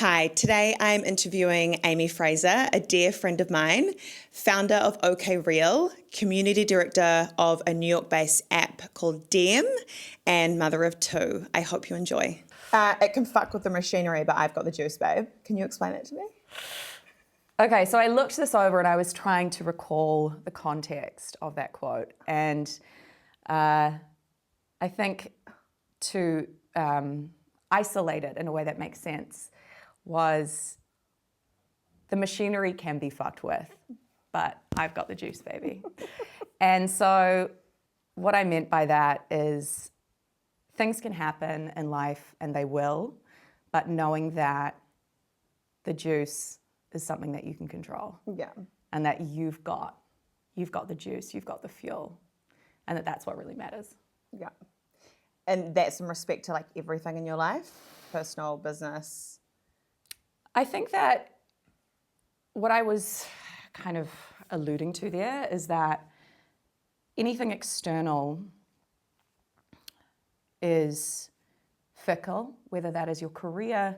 Hi, today I'm interviewing Amy Fraser, a dear friend of mine, founder of OK Real, community director of a New York-based app called Diem, and mother of two. I hope you enjoy. It can fuck with the machinery, but I've got the juice, babe. Can you explain it to me? Okay, so I looked this over and I was trying to recall the context of that quote. And I think to isolate it in a way that makes sense was the machinery can be fucked with, but I've got the juice, baby. And so what I meant by that is things can happen in life, and they will, but knowing that the juice is something that you can control. Yeah. And that you've got the juice, you've got the fuel, and that's what really matters. Yeah. And that's in respect to like everything in your life, personal, business. I think that what I was kind of alluding to there is that anything external is fickle, whether that is your career,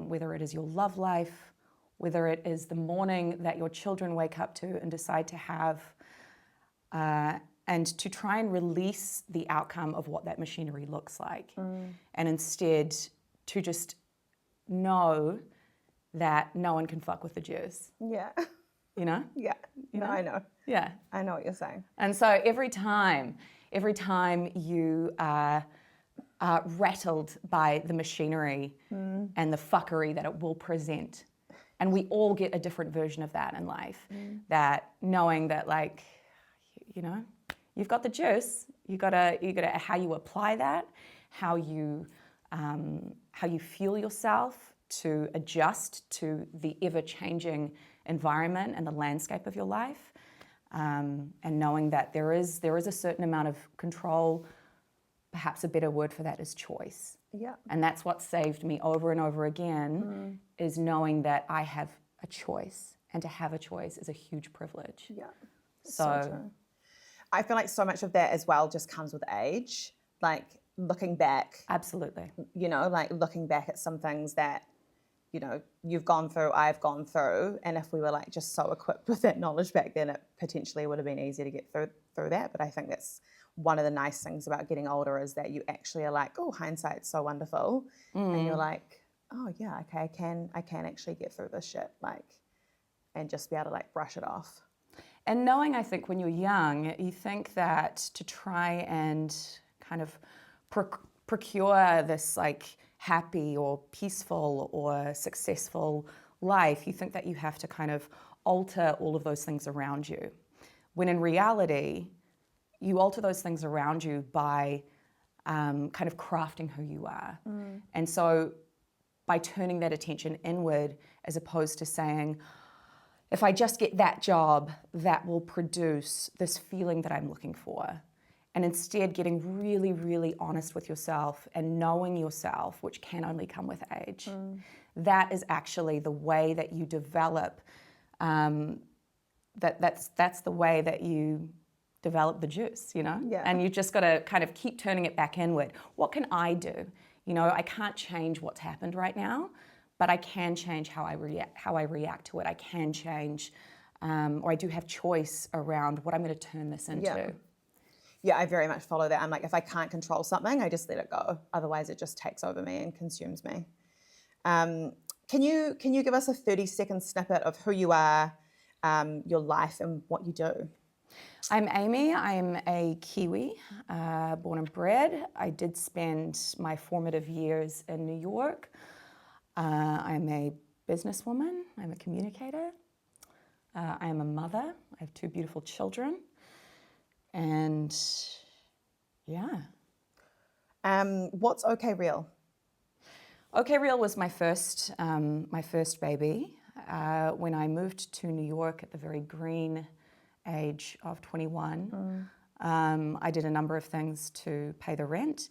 whether it is your love life, whether it is the morning that your children wake up to and decide to have, and to try and release the outcome of what that machinery looks like. And instead to just know that no one can fuck with the juice. Yeah. You know? Yeah. No, I know. Yeah. I know what you're saying. And so every time you are rattled by the machinery and the fuckery that it will present, and we all get a different version of that in life, that knowing that, like, you know, you've got the juice, you gotta how you apply that, how you feel yourself to adjust to the ever-changing environment and the landscape of your life, and knowing that there is a certain amount of control. Perhaps a better word for that is choice. Yeah. And that's what saved me over and over again, is knowing that I have a choice, and to have a choice is a huge privilege. Yeah. So true. I feel like so much of that as well just comes with age. Like looking back. Absolutely. You know, like looking back at some things that, you know, you've gone through, I've gone through. And if we were like just so equipped with that knowledge back then, it potentially would have been easier to get through that. But I think that's one of the nice things about getting older, is that you actually are like, oh, hindsight's so wonderful. And you're like, oh yeah, okay, I can actually get through this shit, like, and just be able to like brush it off. And knowing, I think when you're young, you think that to try and kind of procure this like happy or peaceful or successful life, you think that you have to kind of alter all of those things around you. When in reality, you alter those things around you by kind of crafting who you are. And so by turning that attention inward, as opposed to saying, if I just get that job, that will produce this feeling that I'm looking for. And instead getting really, really honest with yourself and knowing yourself, which can only come with age. That is actually the way that you develop, that's the way that you develop the juice, you know? Yeah. And you just got to kind of keep turning it back inward. What can I do? You know, I can't change what's happened right now, but I can change how I react to it. I can change, or I do have choice around what I'm going to turn this into. Yeah, I very much follow that. I'm like, if I can't control something, I just let it go. Otherwise, it just takes over me and consumes me. Can you give us a 30-second snippet of who you are, your life, and what you do? I'm Amy. I'm a Kiwi, born and bred. I did spend my formative years in New York. I'm a businesswoman. I'm a communicator. I am a mother. I have two beautiful children. And yeah. What's OK Real? OK Real was my first baby. When I moved to New York at the very green age of 21, I did a number of things to pay the rent.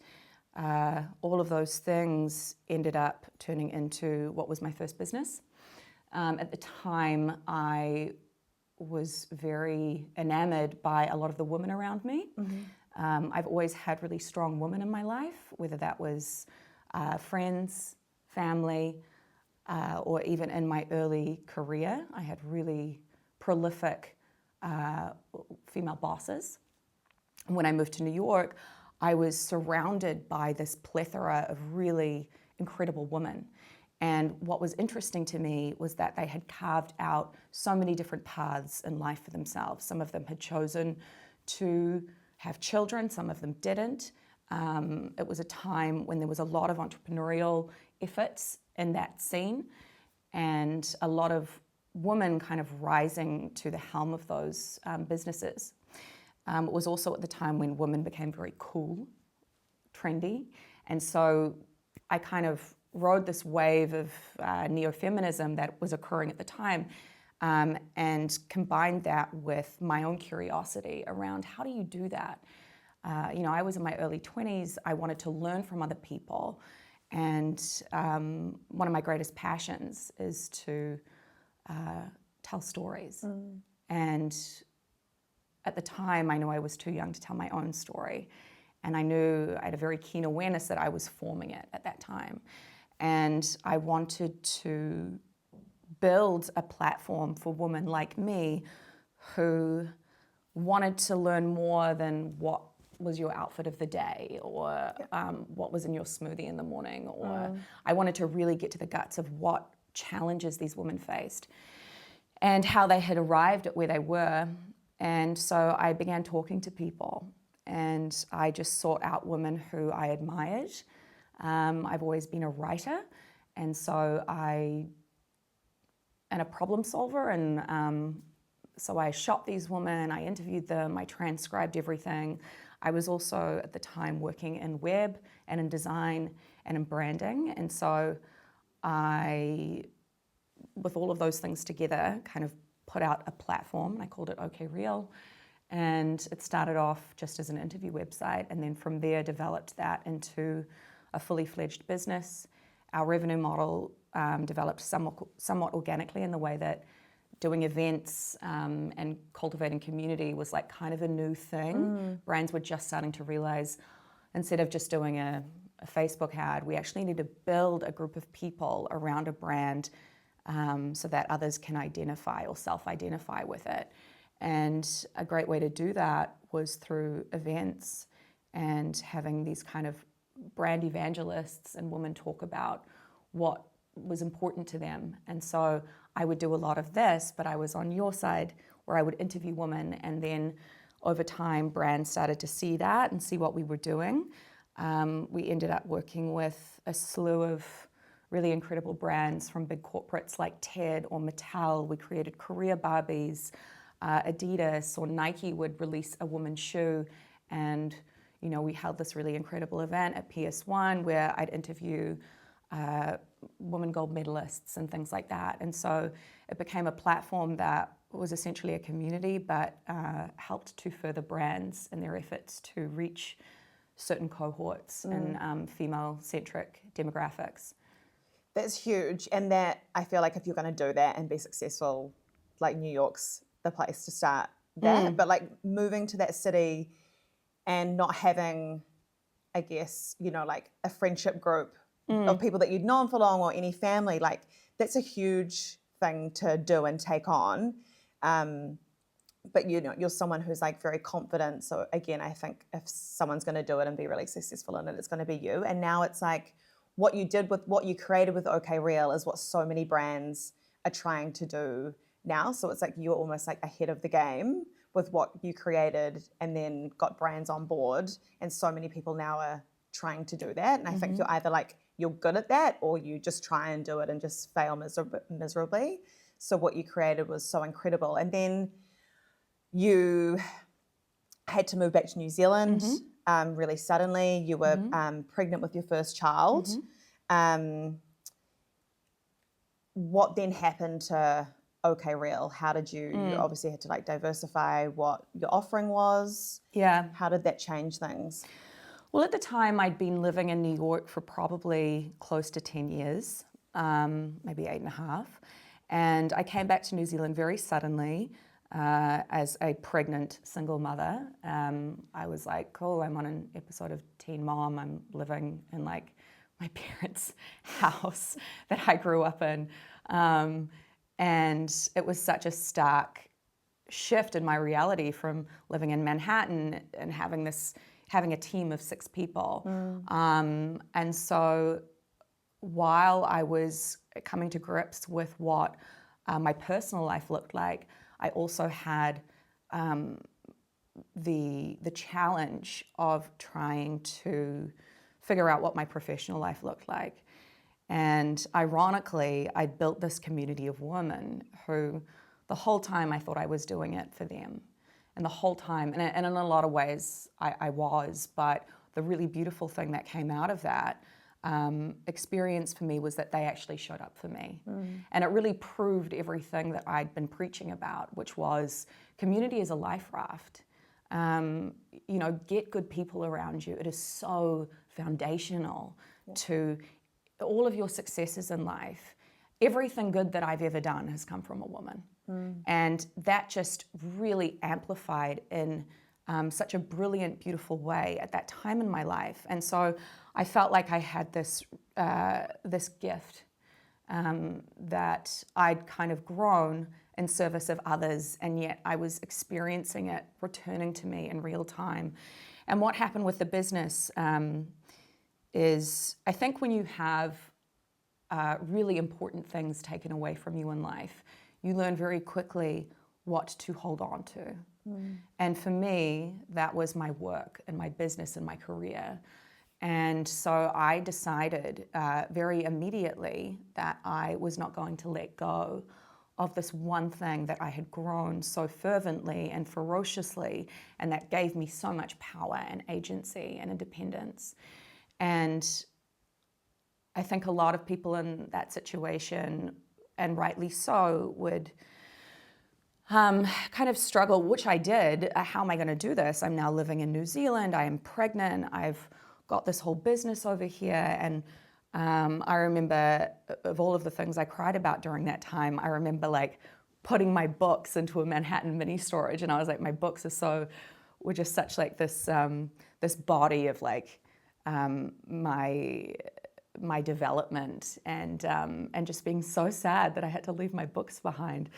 All of those things ended up turning into what was my first business. At the time, I was very enamored by a lot of the women around me. I've always had really strong women in my life, whether that was friends, family, or even in my early career, I had really prolific female bosses. And when I moved to New York, I was surrounded by this plethora of really incredible women. And what was interesting to me was that they had carved out so many different paths in life for themselves. Some of them had chosen to have children, some of them didn't. It was a time when there was a lot of entrepreneurial efforts in that scene, and a lot of women kind of rising to the helm of those businesses. It was also at the time when women became very cool, trendy, and so I kind of rode this wave of neo-feminism that was occurring at the time, and combined that with my own curiosity around how do you do that? I was in my early 20s. I wanted to learn from other people. And one of my greatest passions is to tell stories. And at the time, I knew I was too young to tell my own story. And I knew I had a very keen awareness that I was forming it at that time. And I wanted to build a platform for women like me who wanted to learn more than what was your outfit of the day, or what was in your smoothie in the morning, or I wanted to really get to the guts of what challenges these women faced and how they had arrived at where they were. And so I began talking to people, and I just sought out women who I admired. I've always been a writer, and so and a problem solver, and so I shot these women, I interviewed them, I transcribed everything. I was also at the time working in web and in design and in branding, and so I, with all of those things together, kind of put out a platform. I called it OK Real, and it started off just as an interview website, and then from there developed that into a fully fledged business. Our revenue model developed somewhat organically in the way that doing events and cultivating community was like kind of a new thing. Brands were just starting to realize, instead of just doing a Facebook ad, we actually need to build a group of people around a brand so that others can identify or self-identify with it. And a great way to do that was through events and having these kind of brand evangelists and women talk about what was important to them. And so I would do a lot of this, but I was on your side where I would interview women, and then over time brands started to see that and see what we were doing. We ended up working with a slew of really incredible brands from big corporates like TED or Mattel. We created career Barbies. Adidas or Nike would release a woman's shoe, and we held this really incredible event at PS1 where I'd interview women gold medalists and things like that. And so it became a platform that was essentially a community, but helped to further brands in their efforts to reach certain cohorts and female-centric demographics. That's huge. And that, I feel like if you're going to do that and be successful, like New York's the place to start that. But like moving to that city and not having, I guess, like a friendship group of people that you'd known for long, or any family, like that's a huge thing to do and take on. But you're someone who's like very confident. So again, I think if someone's going to do it and be really successful in it, it's going to be you. And now it's like what you created with OK Real is what so many brands are trying to do now. So it's like you're almost like ahead of the game with what you created, and then got brands on board. And so many people now are trying to do that. And I think you're either like, you're good at that, or you just try and do it and just fail miserably. So what you created was so incredible. And then you had to move back to New Zealand really suddenly. You were pregnant with your first child. What then happened to OK Real? How did you obviously had to like diversify what your offering was? Yeah. How did that change things? Well, at the time, I'd been living in New York for probably close to 10 years, maybe 8.5. And I came back to New Zealand very suddenly as a pregnant single mother. I was like, cool, I'm on an episode of Teen Mom. I'm living in like my parents' house that I grew up in. And it was such a stark shift in my reality from living in Manhattan and having a team of 6 people. And so while I was coming to grips with what my personal life looked like, I also had the challenge of trying to figure out what my professional life looked like. And ironically, I built this community of women who the whole time I thought I was doing it for them. And the whole time, and in a lot of ways I was, but the really beautiful thing that came out of that experience for me was that they actually showed up for me. And it really proved everything that I'd been preaching about, which was community is a life raft. Get good people around you. It is so foundational to all of your successes in life. Everything good that I've ever done has come from a woman. And that just really amplified in such a brilliant, beautiful way at that time in my life. And so I felt like I had this gift that I'd kind of grown in service of others, and yet I was experiencing it returning to me in real time. And what happened with the business is, I think when you have really important things taken away from you in life, you learn very quickly what to hold on to. And for me, that was my work and my business and my career. And so I decided very immediately that I was not going to let go of this one thing that I had grown so fervently and ferociously, and that gave me so much power and agency and independence. And I think a lot of people in that situation, and rightly so, would kind of struggle, which I did. How am I going to do this? I'm now living in New Zealand. I am pregnant. I've got this whole business over here. And I remember, of all of the things I cried about during that time, I remember like putting my books into a Manhattan mini storage. And I was like, my books were just such like this body of like my development, and just being so sad that I had to leave my books behind.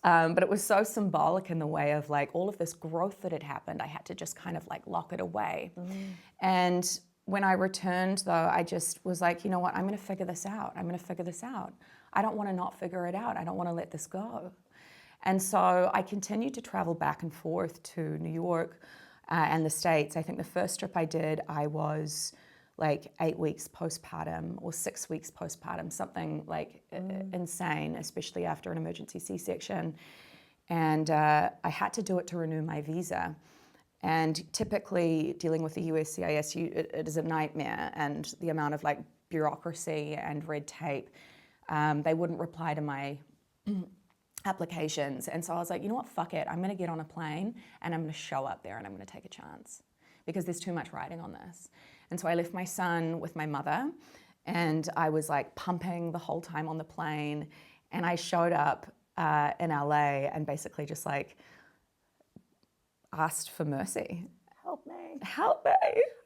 But it was so symbolic in the way of like all of this growth that had happened. I had to just kind of like lock it away. And when I returned, though, I just was like, you know what, I'm going to figure this out. I'm going to figure this out. I don't want to not figure it out. I don't want to let this go. And so I continued to travel back and forth to New York and the States. I think the first trip I did, I was like 8 weeks postpartum or 6 weeks postpartum, something like insane, especially after an emergency C-section. And I had to do it to renew my visa. And typically dealing with the USCIS, it is a nightmare, and the amount of like bureaucracy and red tape, they wouldn't reply to my applications. And so I was like, you know what, fuck it. I'm going to get on a plane and I'm going to show up there and I'm going to take a chance because there's too much riding on this. And so I left my son with my mother, and I was like pumping the whole time on the plane. And I showed up in LA and basically just like asked for mercy. Help me. Help me.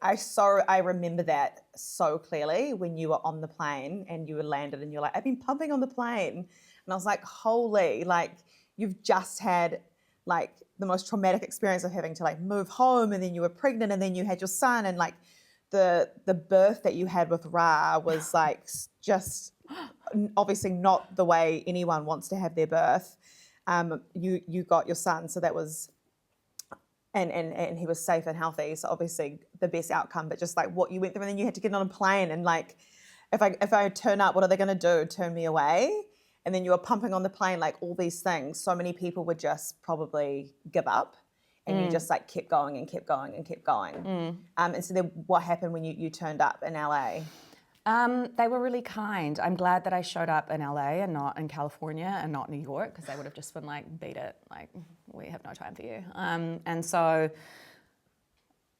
I remember that so clearly when you were on the plane and you were landed and you're like, I've been pumping on the plane. And I was like, holy, like you've just had like the most traumatic experience of having to like move home, and then you were pregnant, and then you had your son, and like the birth that you had with Ra was like just obviously not the way anyone wants to have their birth. You got your son, so that was and he was safe and healthy, so obviously the best outcome. But just like what you went through, and then you had to get on a plane, and like if I turn up, what are they going to do? Turn me away? And then you were pumping on the plane, like all these things. So many people would just probably give up, and you just like kept going and kept going and kept going. And so then what happened when you turned up in LA? They were really kind. I'm glad that I showed up in LA and not in California and not New York, because they would have just been like, beat it, like we have no time for you. And so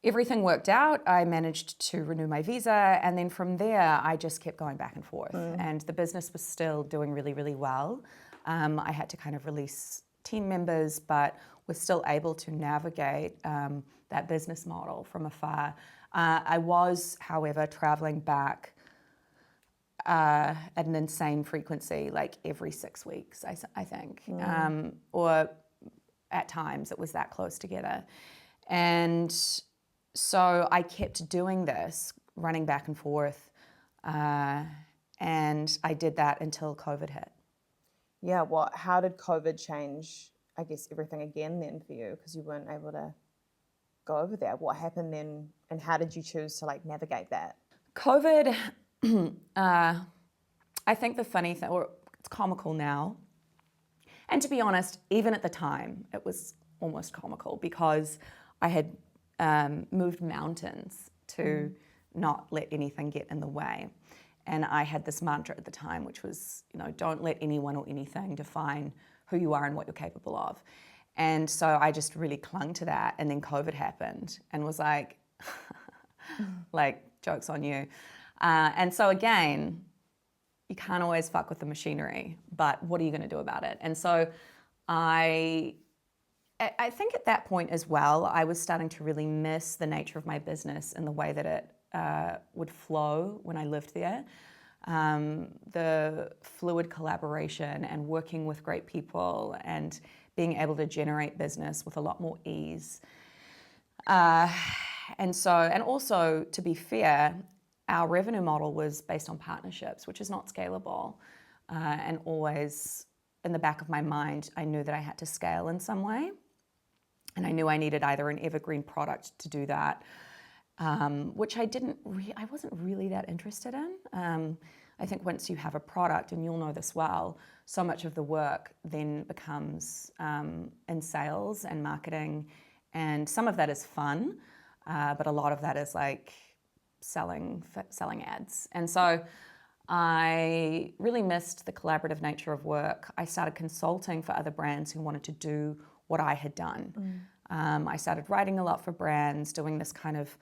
everything worked out. I managed to renew my visa, and then from there I just kept going back and forth. And the business was still doing really, really well. I had to kind of release team members, but was still able to navigate that business model from afar. I was, however, traveling back at an insane frequency, like every 6 weeks, I think. Or at times it was that close together. And so I kept doing this, running back and forth. And I did that until COVID hit. Yeah, how did COVID change, I guess, everything again then for you? Because you weren't able to go over there. What happened then, and how did you choose to like navigate that? COVID, I think the funny thing, or it's comical now, and to be honest, even at the time, it was almost comical because I had moved mountains to not let anything get in the way. And I had this mantra at the time, which was, don't let anyone or anything define who you are and what you're capable of. And so I just really clung to that. And then COVID happened and was like, joke's on you. And so again, you can't always fuck with the machinery, but what are you going to do about it? And so I think at that point as well, I was starting to really miss the nature of my business and the way that it would flow when I lived there. The fluid collaboration and working with great people and being able to generate business with a lot more ease. And also, to be fair, our revenue model was based on partnerships, which is not scalable. And always in the back of my mind, I knew that I had to scale in some way. And I knew I needed either an evergreen product to do that, which I wasn't really that interested in. I think once you have a product, and you'll know this well, so much of the work then becomes in sales and marketing, and some of that is fun, but a lot of that is like selling ads. And so I really missed the collaborative nature of work. I started consulting for other brands who wanted to do what I had done. I started writing a lot for brands, doing this kind of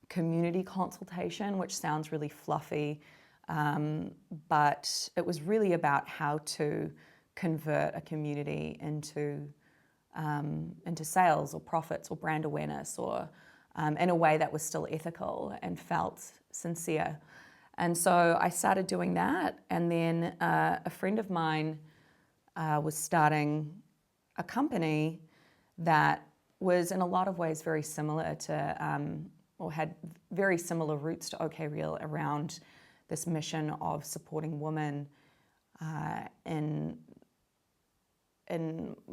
community consultation, which sounds really fluffy, but it was really about how to convert a community into sales or profits or brand awareness, or in a way that was still ethical and felt sincere. And so I started doing that, and then a friend of mine was starting a company that was in a lot of ways very similar to, or had very similar roots to OK Real, around this mission of supporting women in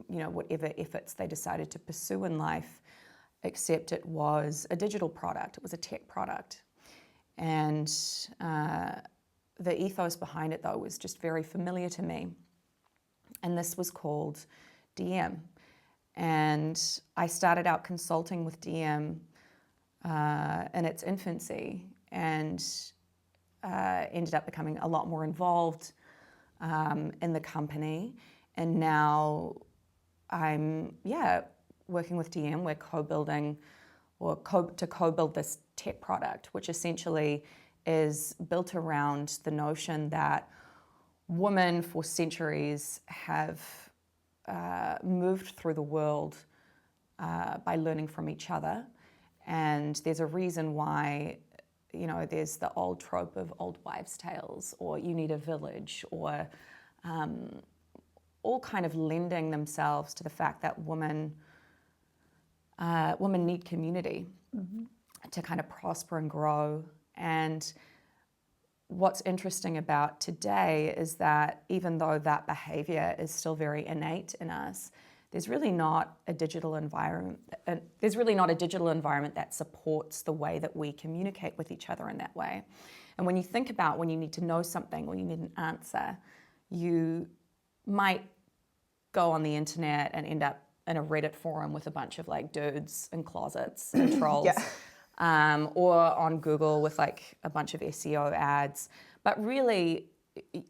whatever efforts they decided to pursue in life, except it was a digital product, it was a tech product. And the ethos behind it, though, was just very familiar to me. And this was called Diem. And I started out consulting with Diem in its infancy, and ended up becoming a lot more involved in the company. And now I'm, working with Diem. We're co-building to co-build this tech product, which essentially is built around the notion that women for centuries have moved through the world by learning from each other. And there's a reason why, there's the old trope of old wives' tales, or you need a village, or all kind of lending themselves to the fact that women need community to kind of prosper and grow. And what's interesting about today is that even though that behavior is still very innate in us, there's really not a digital environment. There's really not a digital environment that supports the way that we communicate with each other in that way. And when you think about when you need to know something, when you need an answer, you might go on the internet and end up in a Reddit forum with a bunch of like dudes in closets and trolls, or on Google with like a bunch of SEO ads. But really,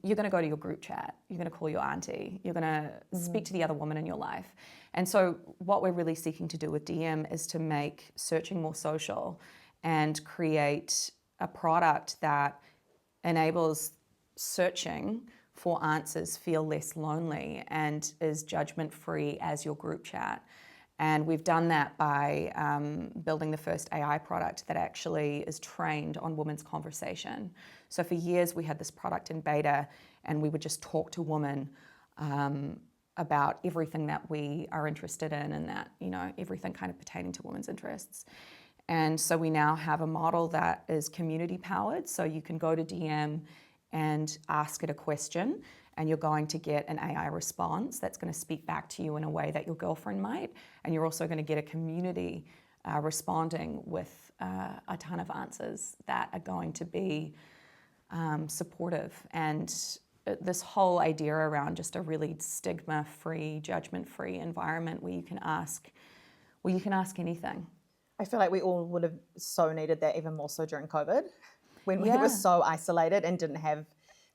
you're going to go to your group chat, you're going to call your auntie, you're going to speak to the other woman in your life. And so what we're really seeking to do with DM is to make searching more social and create a product that enables searching for answers feel less lonely and is judgment-free as your group chat. And we've done that by building the first AI product that actually is trained on women's conversation. So for years we had this product in beta, and we would just talk to women about everything that we are interested in, and that, everything kind of pertaining to women's interests. And so we now have a model that is community powered. So you can go to DM and ask it a question, and you're going to get an AI response that's going to speak back to you in a way that your girlfriend might. And you're also going to get a community responding with a ton of answers that are going to be supportive. And this whole idea around just a really stigma-free, judgment-free environment where you can ask anything. I feel like we all would have so needed that, even more so during COVID, when we Yeah. were so isolated and didn't have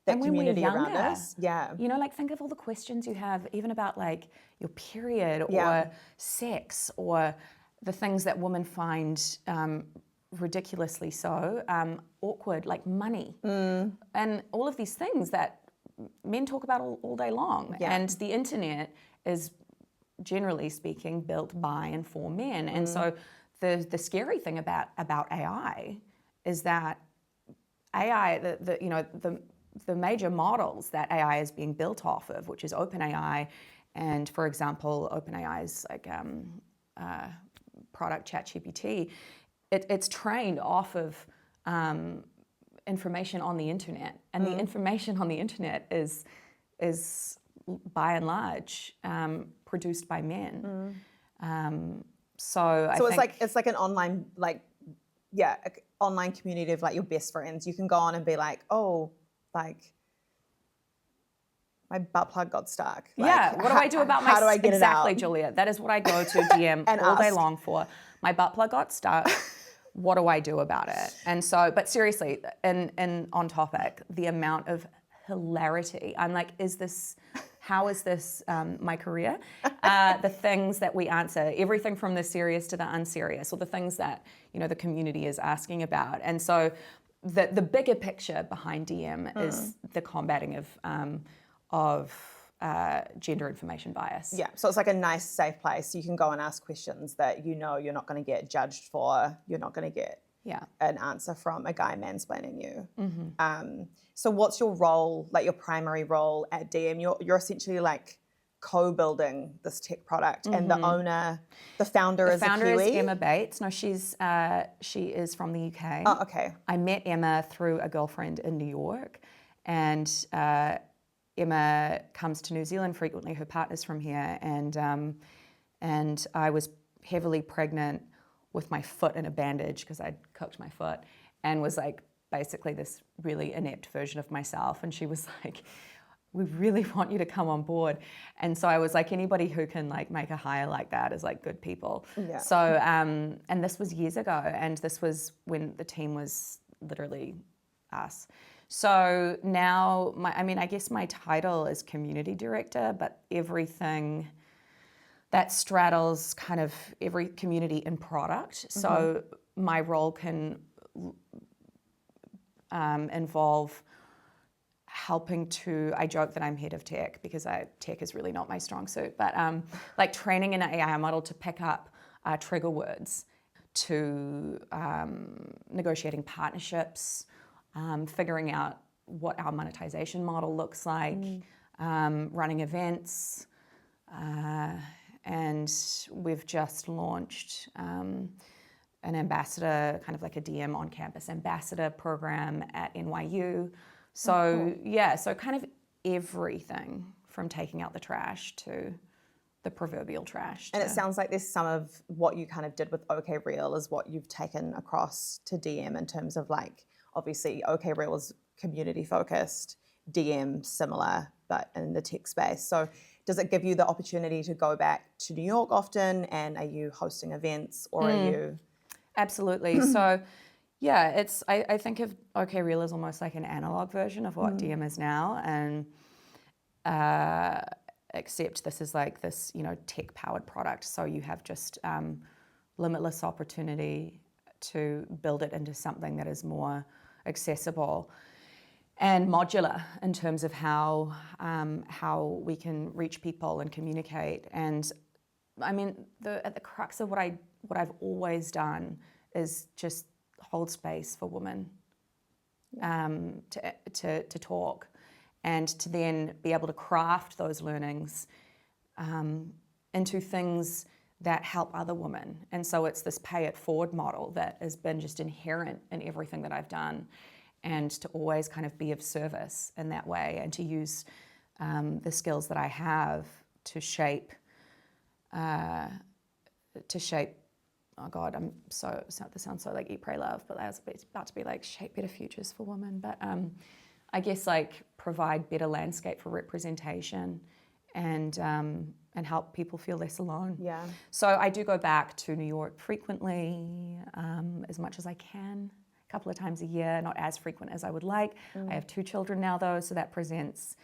that And when we're community around younger, us. Yeah. Think of all the questions you have, even about like your period Yeah. or sex, or the things that women find ridiculously so awkward, like money, and all of these things that men talk about all day long. Yeah. And the internet is, generally speaking, built by and for men. And so the scary thing about AI is that AI, the major models that AI is being built off of, which is OpenAI, and for example, OpenAI's product ChatGPT, it's trained off of information on the internet, and the information on the internet is by and large produced by men. So it's like an online online community of like your best friends. You can go on and be like, oh, like my butt plug got stuck. Like, what do I do about my... How do I get exactly, it out? Julia. That is what I go to DM And all day ask. long for. My butt plug got stuck. What do I do about it? And so, but seriously, and on topic, the amount of hilarity. I'm like, how is this my career? The things that we answer, everything from the serious to the unserious, or the things that, the community is asking about. And so the bigger picture behind DM is the combating of gender information bias. Yeah, so it's like a nice, safe place. You can go and ask questions that you're not going to get judged for. You're not going to get an answer from a guy mansplaining you. Mm-hmm. So what's your role, like your primary role at DM? You're essentially like co-building this tech product, and the founder is a Kiwi? The founder is Emma Bates. No, she is from the UK. Oh, okay. I met Emma through a girlfriend in New York, and Emma comes to New Zealand frequently. Her partner's from here, and I was heavily pregnant with my foot in a bandage because I'd cooked my foot, and was like basically this really inept version of myself. And she was like, we really want you to come on board. And so I was like, anybody who can like make a hire like that is like good people. Yeah. So, and this was years ago, and this was when the team was literally us. So now, I guess my title is community director, but everything that straddles kind of every community in product. Mm-hmm. So my role can involve helping to, I joke that I'm head of tech because tech is really not my strong suit, but like training an AI model to pick up trigger words, to negotiating partnerships, figuring out what our monetization model looks like, running events, and we've just launched an ambassador, kind of like a DM on-campus ambassador program at NYU. So so kind of everything from taking out the trash to the proverbial trash. And it sounds like there's some of what you kind of did with OK Real is what you've taken across to DM in terms of like, obviously OK Real is community focused, DM similar, but in the tech space. So does it give you the opportunity to go back to New York often, and are you hosting events, or are you? Absolutely. So yeah, I think of OK Real as almost like an analog version of what DM is now, and except this is like this, tech powered product. So you have just limitless opportunity to build it into something that is more accessible and modular in terms of how we can reach people and communicate. And I mean, at the crux of what I've always done is just hold space for women to talk, and to then be able to craft those learnings into things that help other women. And so it's this pay it forward model that has been just inherent in everything that I've done, and to always kind of be of service in that way, and to use the skills that I have to shape. Oh God, this sounds so like Eat, Pray, Love, but that's about to be like shape better futures for women. But I guess like provide better landscape for representation, and help people feel less alone. Yeah. So I do go back to New York frequently, as much as I can, a couple of times a year, not as frequent as I would like. I have 2 children now though, so that presents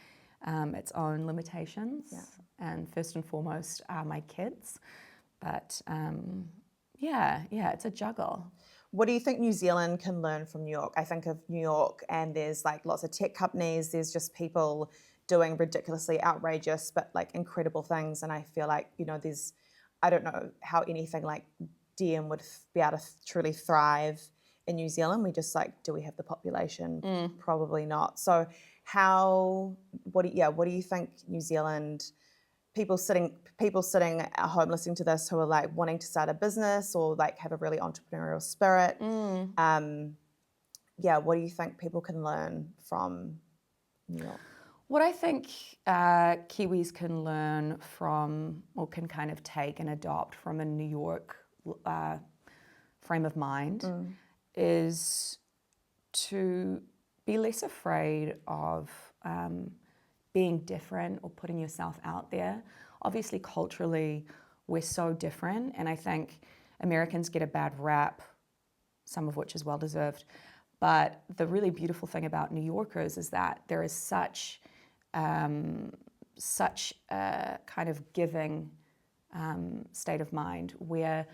its own limitations. Yeah. And first and foremost are my kids. But yeah, it's a juggle. What do you think New Zealand can learn from New York? I think of New York and there's like lots of tech companies, there's just people doing ridiculously outrageous but like incredible things, and I feel like, you know, I don't know how anything like Diem would be able to truly thrive in New Zealand. We just like, do we have the population? Probably not. So what do you think New Zealand, people sitting at home listening to this who are like wanting to start a business or like have a really entrepreneurial spirit, what do you think people can learn from New York? What I think Kiwis can learn from, or can kind of take and adopt from a New York frame of mind, is to be less afraid of being different or putting yourself out there. Obviously, culturally, we're so different, and I think Americans get a bad rap, some of which is well-deserved. But the really beautiful thing about New Yorkers is that there is such a kind of giving state of mind, where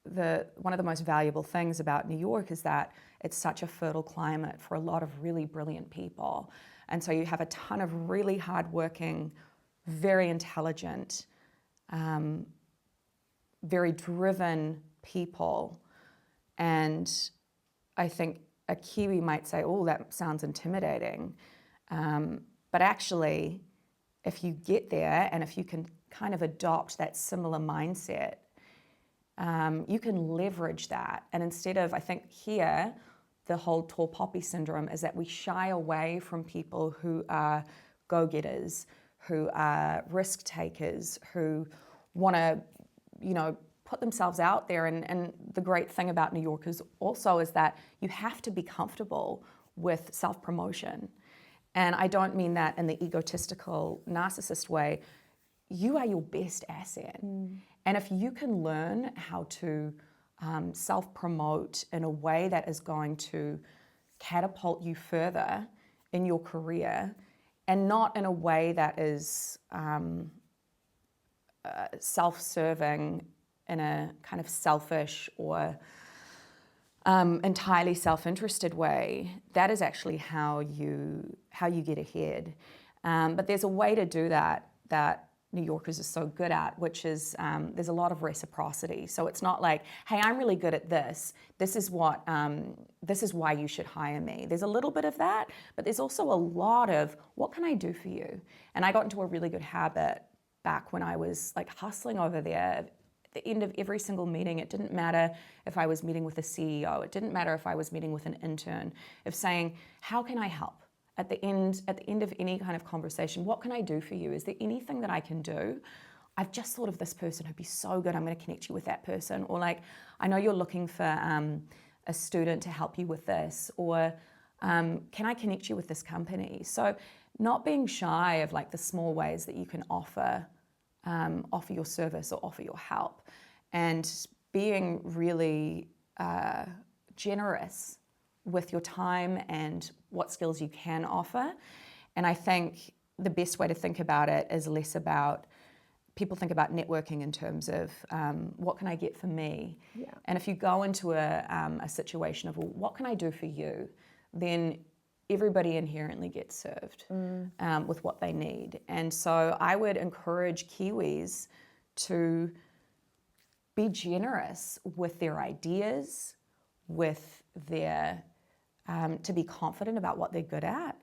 one of the most valuable things about New York is that it's such a fertile climate for a lot of really brilliant people. And so you have a ton of really hardworking, very intelligent, very driven people. And I think a Kiwi might say, oh, that sounds intimidating. But actually, if you get there and if you can kind of adopt that similar mindset, you can leverage that. And instead of, I think here, the whole tall poppy syndrome is that we shy away from people who are go-getters, who are risk takers, who want to, put themselves out there. And the great thing about New Yorkers also is that you have to be comfortable with self-promotion. And I don't mean that in the egotistical, narcissist way. You are your best asset. And if you can learn how to self-promote in a way that is going to catapult you further in your career, and not in a way that is self-serving in a kind of selfish or entirely self-interested way, that is actually how you get ahead. But there's a way to do that New Yorkers are so good at, which is there's a lot of reciprocity. So it's not like, hey, I'm really good at this. This is why you should hire me. There's a little bit of that, but there's also a lot of, what can I do for you? And I got into a really good habit back when I was like hustling over there. At the end of every single meeting, it didn't matter if I was meeting with a CEO, it didn't matter if I was meeting with an intern, of saying, how can I help? At the end of any kind of conversation, what can I do for you? Is there anything that I can do? I've just thought of this person who'd be so good, I'm going to connect you with that person. Or like, I know you're looking for a student to help you with this, or can I connect you with this company? So not being shy of like the small ways that you can offer your service or offer your help, and being really generous with your time and what skills you can offer. And I think the best way to think about it is less about, people think about networking in terms of what can I get for me? Yeah. And if you go into a situation of, well, what can I do for you? Then everybody inherently gets served with what they need. And so I would encourage Kiwis to be generous with their ideas, with their, to be confident about what they're good at,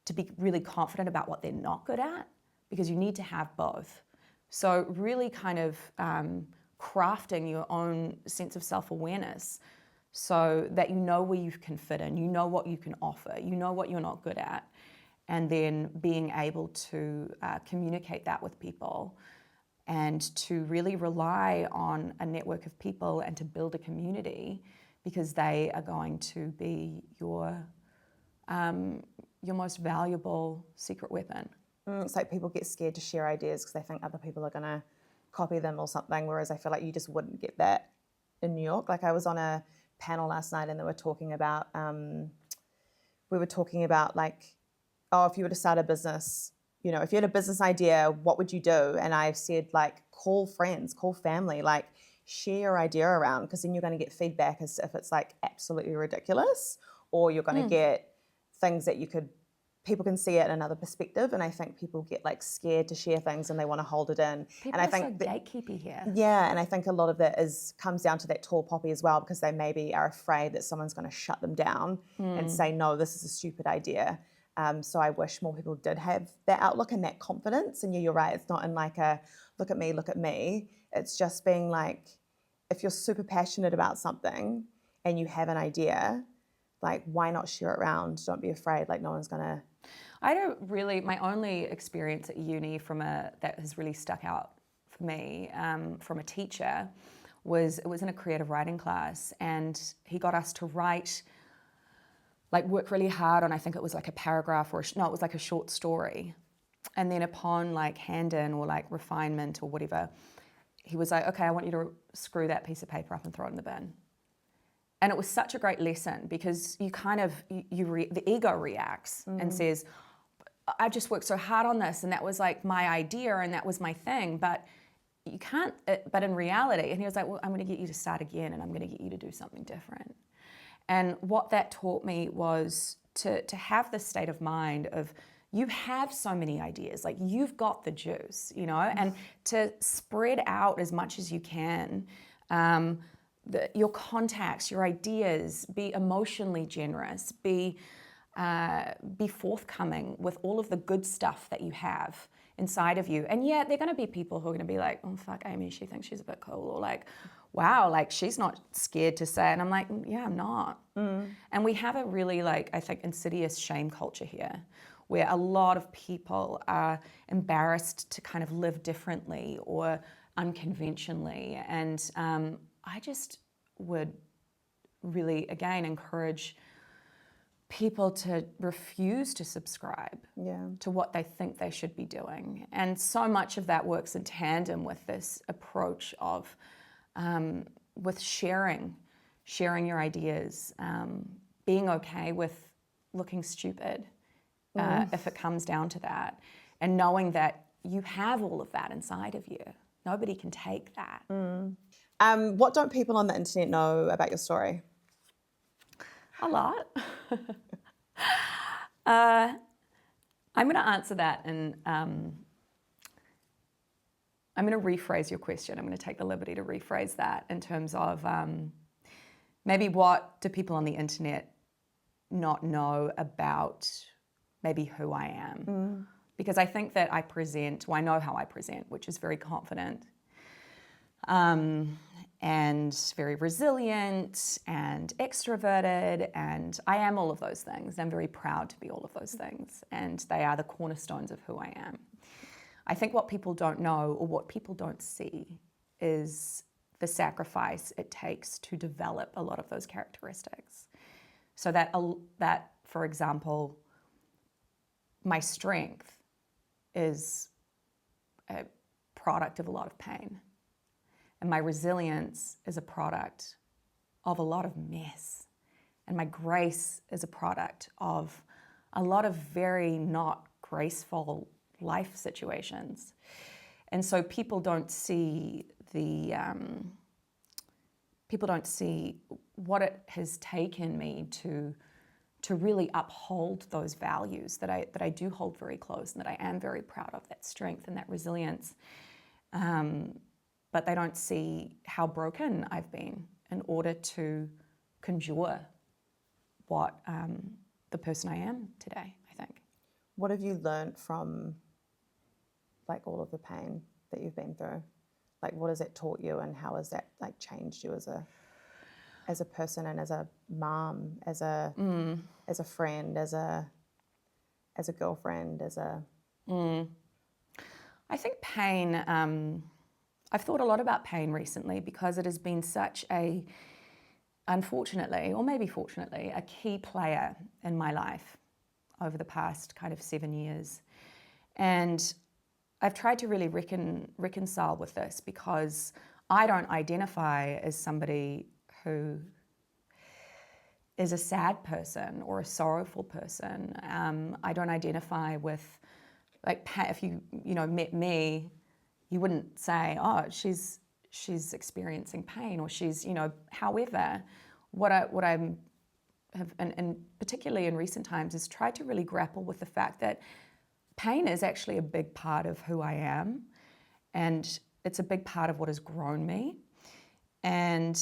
to be really confident about what they're not good at, because you need to have both. So really kind of crafting your own sense of self-awareness so that you know where you can fit in, you know what you can offer, you know what you're not good at, and then being able to communicate that with people and to really rely on a network of people and to build a community, because they are going to be your most valuable secret weapon. It's like people get scared to share ideas because they think other people are going to copy them or something, whereas I feel like you just wouldn't get that in New York. Like I was on a panel last night and they were talking about, like, oh, if you were to start a business, you know, if you had a business idea, what would you do? And I said, like, call friends, call family, like share your idea around, because then you're going to get feedback as if it's like absolutely ridiculous, or you're going to get things that people can see it in another perspective. And I think people get like scared to share things and they want to hold it in. People and I are think so gatekeepy here. Yeah, and I think a lot of that comes down to that tall poppy as well, because they maybe are afraid that someone's going to shut them down and say, no, this is a stupid idea. So I wish more people did have that outlook and that confidence. And you're right, it's not in like a look at me. It's just being like, if you're super passionate about something and you have an idea, like, why not share it around? Don't be afraid, like no one's going to... I don't really, my only experience at uni that has really stuck out for me from a teacher was, it was in a creative writing class, and he got us to write, like work really hard on, I think it was like a paragraph it was like a short story. And then upon like hand-in or like refinement or whatever, he was like, okay, I want you to screw that piece of paper up and throw it in the bin. And it was such a great lesson, because you kind of, the ego reacts and says, I just worked so hard on this and that was like my idea and that was my thing, but you can't, but in reality, and he was like, well, I'm going to get you to start again and I'm going to get you to do something different. And what that taught me was to have this state of mind of, you have so many ideas, like you've got the juice, you know, and to spread out as much as you can, your contacts, your ideas, be emotionally generous, be forthcoming with all of the good stuff that you have inside of you. And yeah, there are going to be people who are going to be like, oh, fuck Amy, she thinks she's a bit cool, or like, wow, like she's not scared to say it. And I'm like, yeah, I'm not. And we have a really, like, I think, insidious shame culture here, where a lot of people are embarrassed to kind of live differently or unconventionally. And I just would really, again, encourage people to refuse to subscribe to what they think they should be doing. And so much of that works in tandem with this approach of with sharing your ideas, being okay with looking stupid if it comes down to that, and knowing that you have all of that inside of you. Nobody can take that. What don't people on the internet know about your story? A lot. I'm going to answer that, and I'm going to rephrase your question. I'm going to take the liberty to rephrase that in terms of maybe what do people on the internet not know about maybe who I am. Because I think that I know how I present, which is very confident and very resilient and extroverted, and I am all of those things. I'm very proud to be all of those things, and they are the cornerstones of who I am. I think what people don't know, or what people don't see, is the sacrifice it takes to develop a lot of those characteristics. So that, for example, my strength is a product of a lot of pain. And my resilience is a product of a lot of mess. And my grace is a product of a lot of very not graceful life situations. And so people don't see what it has taken me to really uphold those values that I do hold very close and that I am very proud of, that strength and that resilience. But but they don't see how broken I've been in order to conjure what the person I am today, I think. What have you learned from like all of the pain that you've been through? Like what has it taught you, and how has that like changed you as a person and as a mom, as a friend, as a girlfriend, as a... I think pain, I've thought a lot about pain recently because it has been such a, unfortunately, or maybe fortunately, a key player in my life over the past kind of 7 years. And I've tried to really reconcile with this because I don't identify as somebody who is a sad person or a sorrowful person. I don't identify with, like, if you met me, you wouldn't say, oh, she's experiencing pain, or she's, however, what I have, and particularly in recent times, is tried to really grapple with the fact that pain is actually a big part of who I am, and it's a big part of what has grown me. And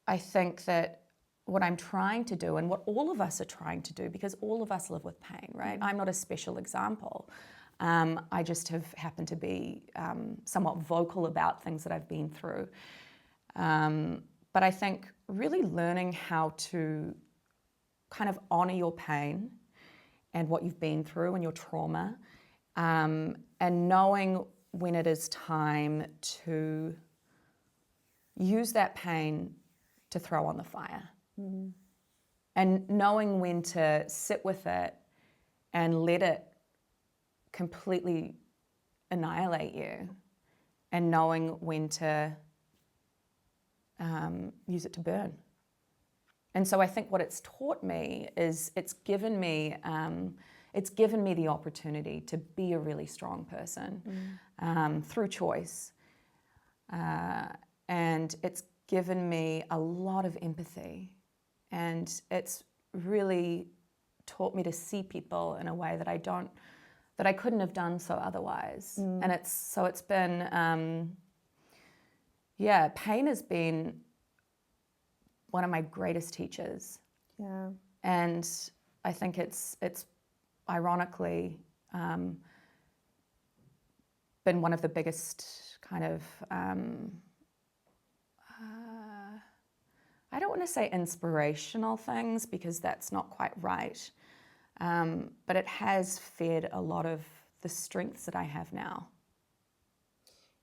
I think that what I'm trying to do, and what all of us are trying to do, because all of us live with pain, right? I'm not a special example. I just have happened to be somewhat vocal about things that I've been through. But I think really learning how to kind of honor your pain and what you've been through and your trauma, and knowing when it is time to use that pain to throw on the fire. Mm-hmm. And knowing when to sit with it and let it completely annihilate you, and knowing when to use it to burn. And so I think what it's taught me is it's given me the opportunity to be a really strong person through choice. And it's given me a lot of empathy. And it's really taught me to see people in a way that I couldn't have done so otherwise. And it's been, pain has been one of my greatest teachers. Yeah. And I think it's ironically been one of the biggest kind of, I don't want to say inspirational things because that's not quite right. But it has fed a lot of the strengths that I have now.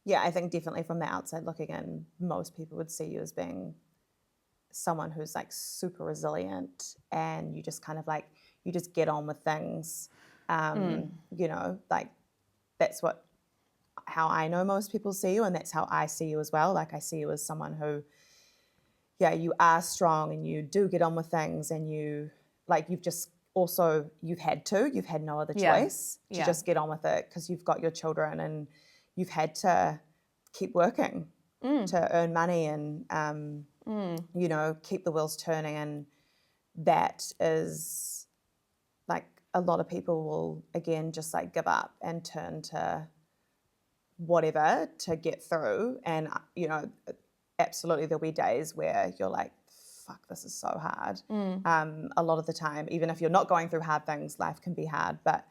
Yeah, I think definitely from the outside looking in, most people would see you as being someone who's like super resilient, and you just kind of like, you just get on with things. Like that's how I know most people see you, and that's how I see you as well. Like I see you as someone who, you are strong and you do get on with things, and you've had no other choice to just get on with it because you've got your children and you've had to keep working to earn money and, keep the wheels turning. And that is like, a lot of people will, again, just like give up and turn to whatever to get through. And, absolutely there'll be days where you're like, fuck, this is so hard. A lot of the time, even if you're not going through hard things, life can be hard. But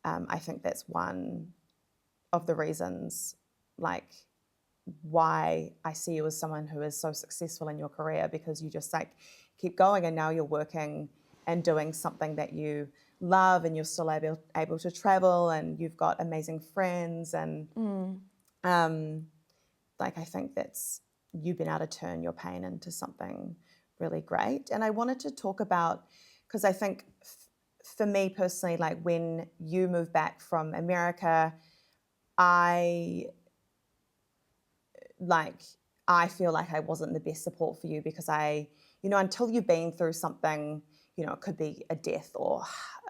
I think that's one of the reasons, like, why I see you as someone who is so successful in your career, because you just like keep going, and now you're working and doing something that you love, and you're still able to travel, and you've got amazing friends, and I think that's, you've been able to turn your pain into something really great. And I wanted to talk about, because I think for me personally, like when you moved back from America, I feel like I wasn't the best support for you, because until you've been through something, it could be a death or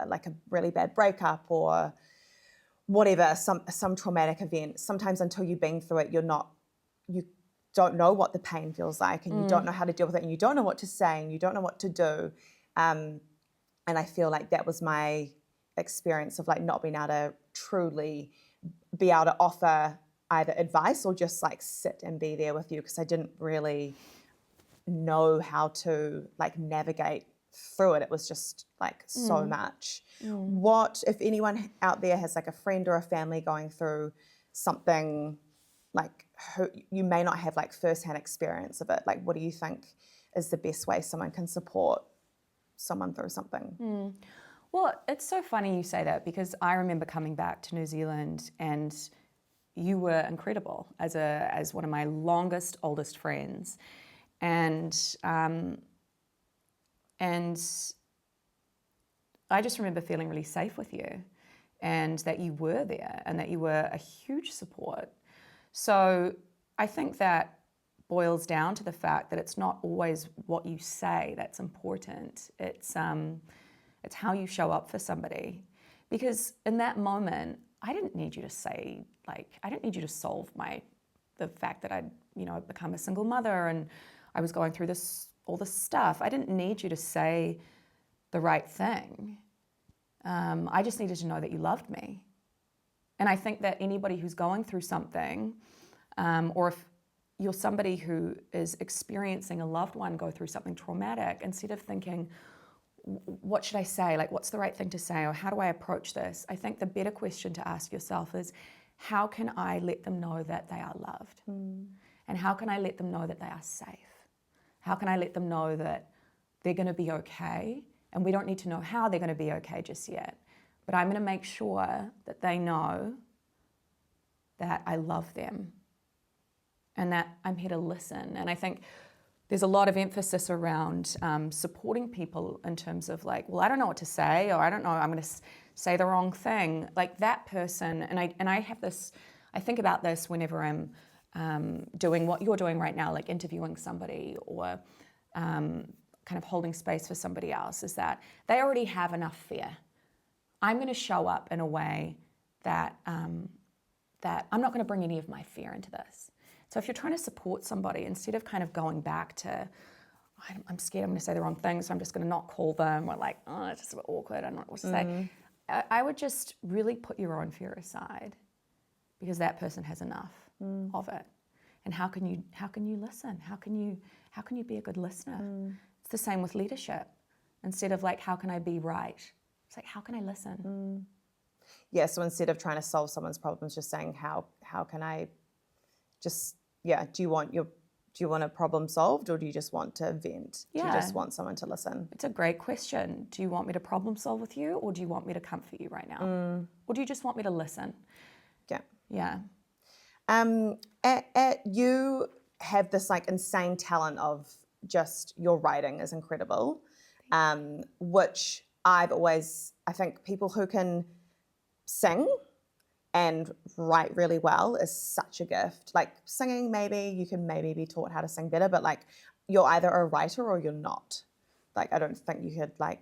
like a really bad breakup or whatever, some traumatic event. Sometimes until you've been through it, you don't know what the pain feels like, and you don't know how to deal with it, and you don't know what to say, and you don't know what to do. And I feel like that was my experience of like not being able to truly be able to offer either advice or just like sit and be there with you, because I didn't really know how to like navigate through it. It was just like so much. What, if anyone out there has like a friend or a family going through something, like who you may not have like firsthand experience of it, like what do you think is the best way someone can support someone through something? Well, it's so funny you say that, because I remember coming back to New Zealand and you were incredible as one of my oldest friends, and I just remember feeling really safe with you, and that you were there, and that you were a huge support. So I think that boils down to the fact that it's not always what you say that's important. It's how you show up for somebody. Because in that moment, I didn't need you to say, like, I didn't need you to solve the fact that I'd become a single mother and I was going through all this stuff. I didn't need you to say the right thing. I just needed to know that you loved me. And I think that anybody who's going through something, or if you're somebody who is experiencing a loved one go through something traumatic, instead of thinking, what should I say? Like, what's the right thing to say? Or how do I approach this? I think the better question to ask yourself is, how can I let them know that they are loved? And how can I let them know that they are safe? How can I let them know that they're going to be okay? And we don't need to know how they're going to be okay just yet. But I'm going to make sure that they know that I love them and that I'm here to listen. And I think there's a lot of emphasis around supporting people in terms of like, well, I don't know what to say, or I don't know, I'm going to say the wrong thing. Like that person, and I have this, I think about this whenever I'm doing what you're doing right now, like interviewing somebody or kind of holding space for somebody else, is that they already have enough fear. I'm going to show up in a way that that I'm not going to bring any of my fear into this. So if you're trying to support somebody, instead of kind of going back to, I'm scared I'm going to say the wrong thing, so I'm just going to not call them, or like, oh, it's just a bit awkward, I don't know what to say. I would just really put your own fear aside, because that person has enough of it. And how can you listen? How can you be a good listener? It's the same with leadership. Instead of like, how can I be right? It's like, how can I listen? Yeah, so instead of trying to solve someone's problems, just saying, how can I just, do you want a problem solved, or do you just want to vent? Do you just want someone to listen? It's a great question. Do you want me to problem solve with you, or do you want me to comfort you right now? Or do you just want me to listen? Yeah. You have this like insane talent of just your writing is incredible, which I think people who can sing and write really well is such a gift. Like singing, maybe you can be taught how to sing better, but like you're either a writer or you're not. Like I don't think you could like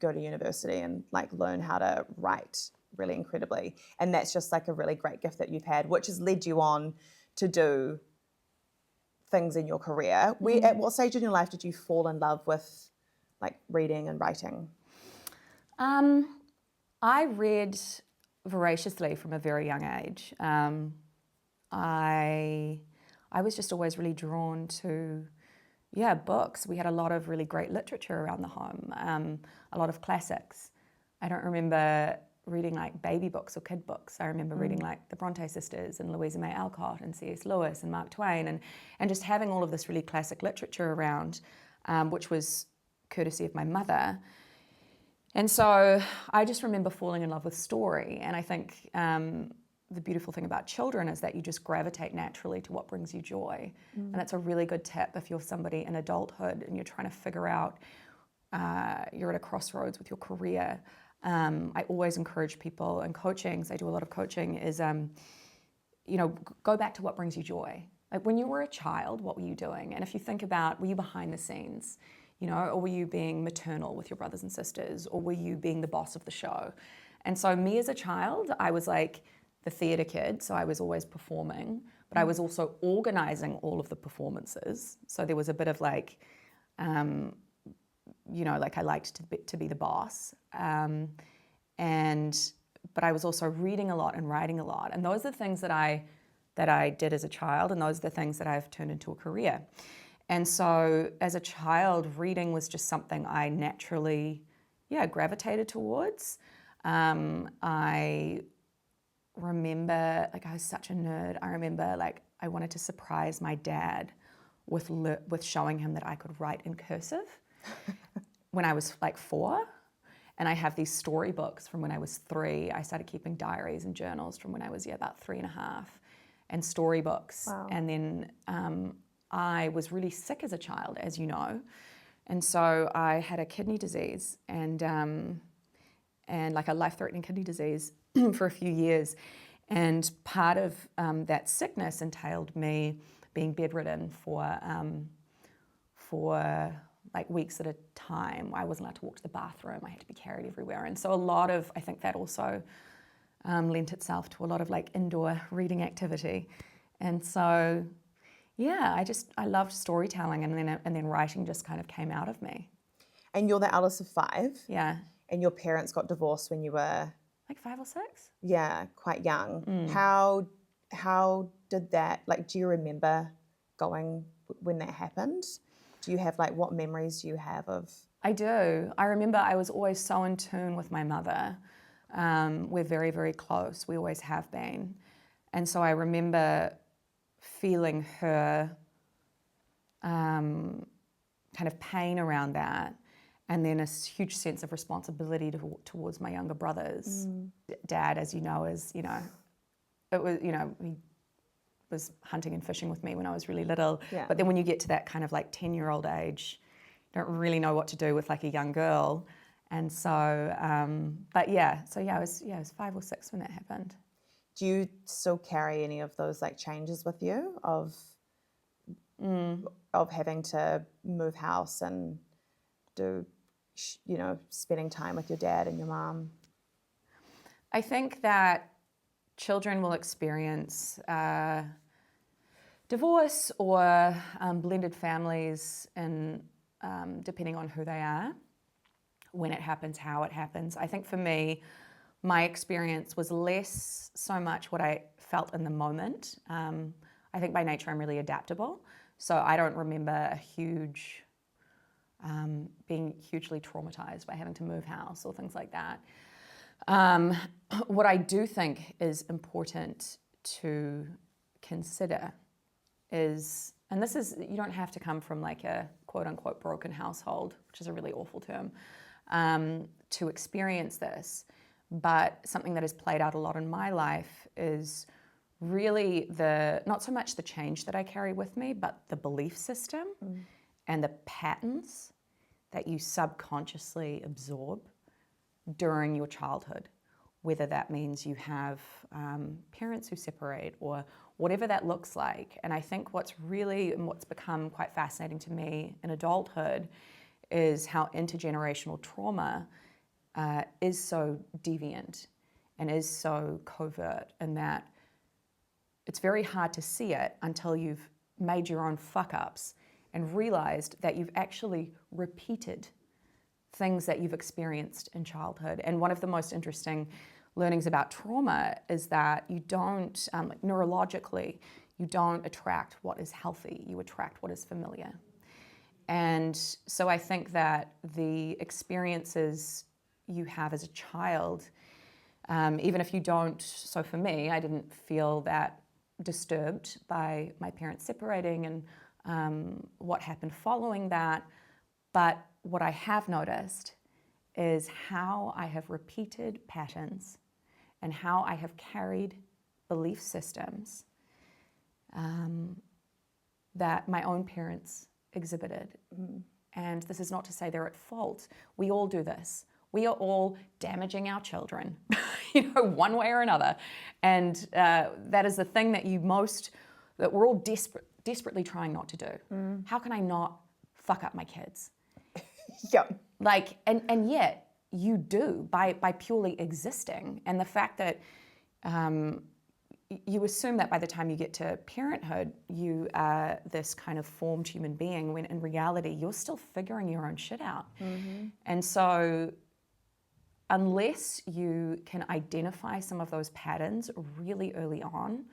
go to university and like learn how to write really incredibly. And that's just like a really great gift that you've had, which has led you on to do things in your career. At what stage in your life did you fall in love with like reading and writing? I read voraciously from a very young age. I was just always really drawn to, books. We had a lot of really great literature around the home, a lot of classics. I don't remember reading like baby books or kid books. I remember reading like the Bronte sisters and Louisa May Alcott and C.S. Lewis and Mark Twain, and just having all of this really classic literature around, which was courtesy of my mother. And so I just remember falling in love with story. And I think the beautiful thing about children is that you just gravitate naturally to what brings you joy. And that's a really good tip if you're somebody in adulthood and you're trying to figure out, you're at a crossroads with your career. I always encourage people in coaching, so I do a lot of coaching, is, go back to what brings you joy. Like when you were a child, what were you doing? And if you think about, were you behind the scenes? Or were you being maternal with your brothers and sisters, or were you being the boss of the show? And so me as a child, I was like the theatre kid, so I was always performing, but I was also organising all of the performances. So there was a bit of like, like I liked to be the boss. But I was also reading a lot and writing a lot. And those are the things that I that I did as a child, and those are the things that I've turned into a career. And so as a child, reading was just something I naturally, gravitated towards. I remember, I was such a nerd. I remember, I wanted to surprise my dad with showing him that I could write in cursive when I was 4. And I have these storybooks from when I was 3. I started keeping diaries and journals from when I was about 3.5, and storybooks. Wow. And then I was really sick as a child, as you know. And so I had a kidney disease and a life-threatening kidney disease for a few years. And part of that sickness entailed me being bedridden for weeks at a time. I wasn't allowed to walk to the bathroom. I had to be carried everywhere. And so I think that also lent itself to a lot of indoor reading activity. And so, I loved storytelling, and then writing just kind of came out of me. And you're the eldest of 5. Yeah. And your parents got divorced when you were 5 or 6. Yeah, quite young. How did that? Do you remember going when that happened? Do you have what memories do you have of? I do. I remember I was always so in tune with my mother. We're very, very close. We always have been. And so I remember feeling her kind of pain around that, and then a huge sense of responsibility towards my younger brothers. Dad, as you know, it was, he was hunting and fishing with me when I was really little. Yeah. But then when you get to that kind of 10-year-old age, you don't really know what to do with a young girl. And so, I was 5 or 6 when that happened. Do you still carry any of those changes with you of having to move house and do, spending time with your dad and your mom? I think that children will experience divorce or blended families, and depending on who they are, when it happens, how it happens. I think for me, my experience was less so much what I felt in the moment. I think by nature I'm really adaptable, so I don't remember being hugely traumatized by having to move house or things like that. What I do think is important to consider is, and this is, you don't have to come from a quote-unquote broken household, which is a really awful term, to experience this. But something that has played out a lot in my life is really not so much the change that I carry with me, but the belief system and the patterns that you subconsciously absorb during your childhood, whether that means you have parents who separate or whatever that looks like. And I think what's become quite fascinating to me in adulthood is how intergenerational trauma is so deviant and is so covert, in that it's very hard to see it until you've made your own fuck-ups and realized that you've actually repeated things that you've experienced in childhood. And one of the most interesting learnings about trauma is that you don't, neurologically, you don't attract what is healthy, you attract what is familiar. And so I think that the experiences you have as a child, even if you don't, so for me, I didn't feel that disturbed by my parents separating and what happened following that. But what I have noticed is how I have repeated patterns and how I have carried belief systems that my own parents exhibited. And this is not to say they're at fault. We all do this. We are all damaging our children, one way or another. And that is the thing that that we're all desperately trying not to do. How can I not fuck up my kids? Yep. And yet you do by purely existing. And the fact that you assume that by the time you get to parenthood, you are this kind of formed human being, when in reality, you're still figuring your own shit out. And so unless you can identify some of those patterns really early on,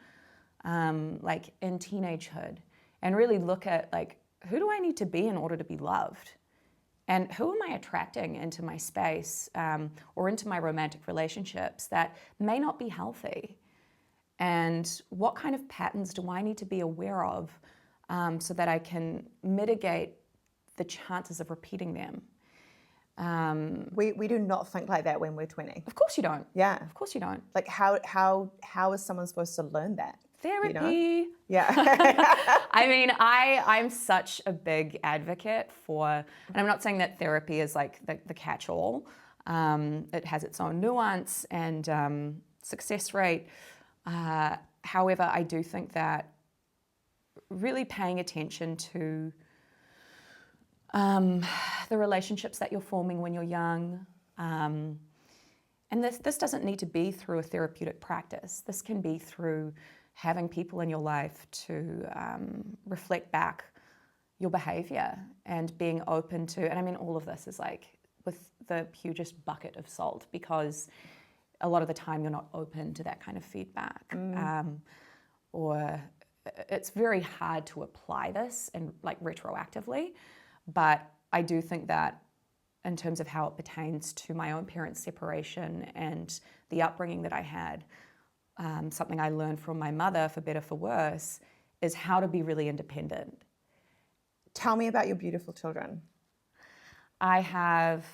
like in teenagehood, and really look at like, who do I need to be in order to be loved? And who am I attracting into my space or into my romantic relationships that may not be healthy? And what kind of patterns do I need to be aware of so that I can mitigate the chances of repeating them? We do not think like that when we're 20. Of course you don't. Yeah. Of course you don't. Like how is someone supposed to learn that? Therapy. You know? Yeah. I mean, I'm such a big advocate for, and I'm not saying that therapy is like the catch-all. It has its own nuance and success rate. However, I do think that really paying attention to the relationships that you're forming when you're young, and this doesn't need to be through a therapeutic practice. This can be through having people in your life to reflect back your behavior and being open to, and I mean, all of this is like with the hugest bucket of salt, because a lot of the time you're not open to that kind of feedback. Or it's very hard to apply this and like retroactively, but I do think that in terms of how it pertains to my own parents' separation and the upbringing that I had, something I learned from my mother, for better for worse, is how to be really independent. Tell me about your beautiful children. I have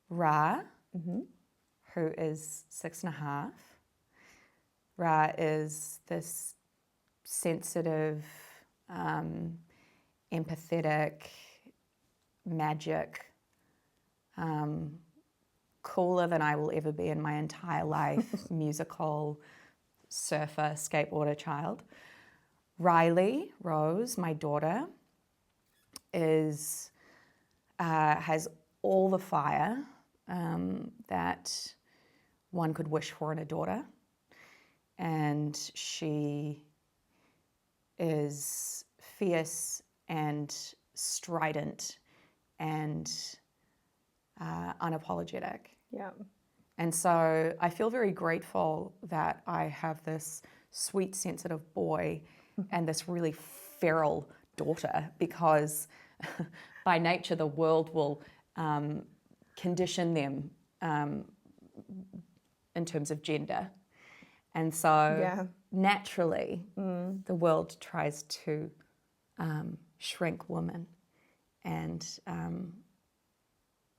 Ra, who is 6.5. Ra is this sensitive, empathetic, magic, cooler than I will ever be in my entire life, musical, surfer, skateboarder child. Riley, Rose, my daughter, has all the fire that one could wish for in a daughter. And she is fierce and strident and unapologetic. Yeah. And so I feel very grateful that I have this sweet, sensitive boy and this really feral daughter, because by nature the world will condition them in terms of gender. And so naturally the world tries to shrink women.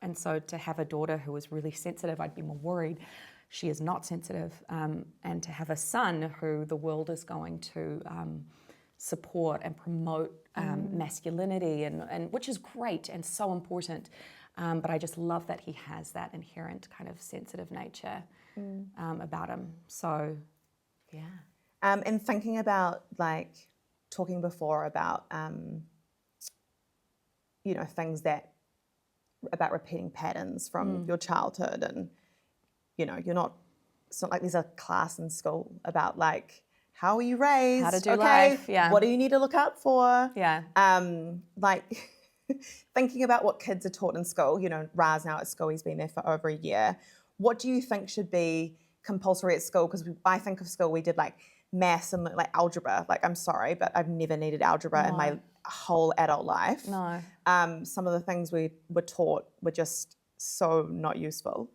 And so to have a daughter who is really sensitive, I'd be more worried. She is not sensitive. And to have a son who the world is going to support and promote masculinity, and which is great and so important. But I just love that he has that inherent kind of sensitive nature about him. So, yeah. And thinking about, like, talking before about, things about repeating patterns from your childhood, and, it's not like there's a class in school about, like, how are you raised? How to do life, yeah. What do you need to look out for? Yeah. Like, thinking about what kids are taught in school, Ra's now at school, he's been there for over a year. What do you think should be compulsory at school? Because I think of school, we did like maths and like algebra. Like, I'm sorry, but I've never needed algebra in my whole adult life. No. Some of the things we were taught were just so not useful.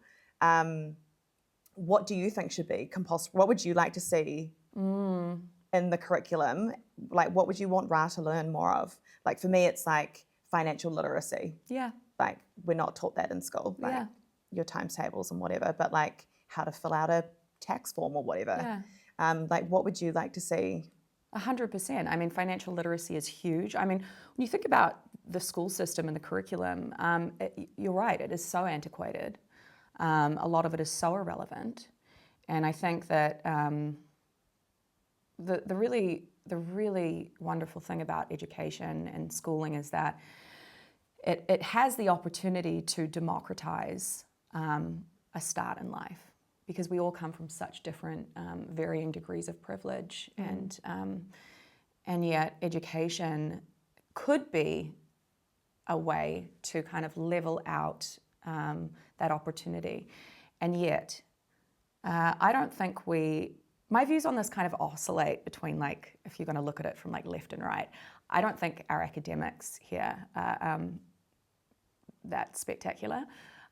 What do you think should be compulsory? What would you like to see in the curriculum? Like, what would you want Ra to learn more of? Like, for me, it's like financial literacy. Yeah. Like, we're not taught that in school. Like, your times tables and whatever, but like how to fill out a tax form or whatever. Like, what would you like to see? 100%. I mean, financial literacy is huge. I mean, when you think about the school system and the curriculum, you're right, it is so antiquated. A lot of it is so irrelevant. And I think that the really wonderful thing about education and schooling is that it has the opportunity to democratize a start in life, because we all come from such different, varying degrees of privilege, and yet education could be a way to kind of level out that opportunity. And yet, I don't think we my views on this kind of oscillate between, like, if you're going to look at it from like left and right. I don't think our academics here are that spectacular.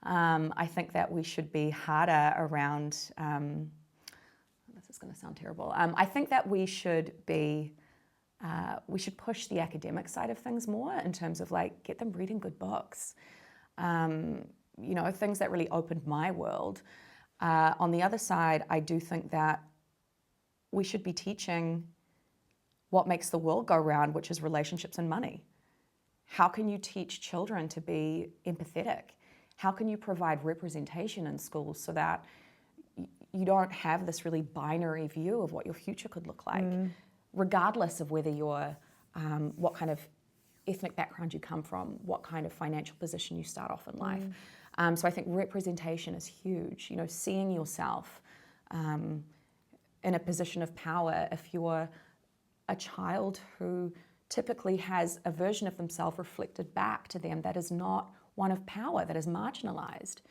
I think that we should be harder around, this is going to sound terrible. I think that we should push the academic side of things more in terms of like get them reading good books. Things that really opened my world. On the other side, I do think that we should be teaching what makes the world go round, which is relationships and money. How can you teach children to be empathetic? How can you provide representation in schools so that you don't have this really binary view of what your future could look like, regardless of whether you're, what kind of ethnic background you come from, what kind of financial position you start off in life. So I think representation is huge. Seeing yourself in a position of power. If you're a child who typically has a version of themselves reflected back to them that is not one of power, that is marginalized.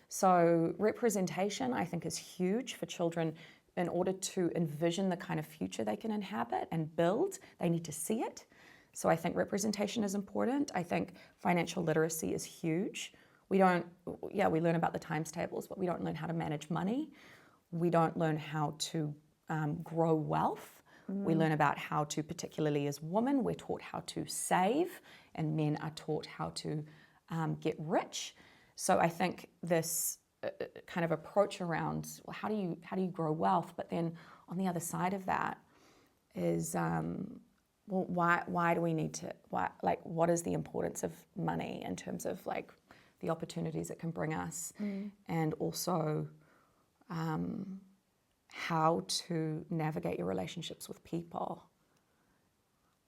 So representation, I think, is huge for children. In order to envision the kind of future they can inhabit and build, they need to see it. So I think representation is important. I think financial literacy is huge. We learn about the times tables, but we don't learn how to manage money. We don't learn how to grow wealth. We learn about how to, particularly as women, we're taught how to save, and men are taught how to get rich. So I think this kind of approach around, well, how do you grow wealth? But then on the other side of that is, why do we need to? What is the importance of money in terms of like the opportunities it can bring us, and also how to navigate your relationships with people.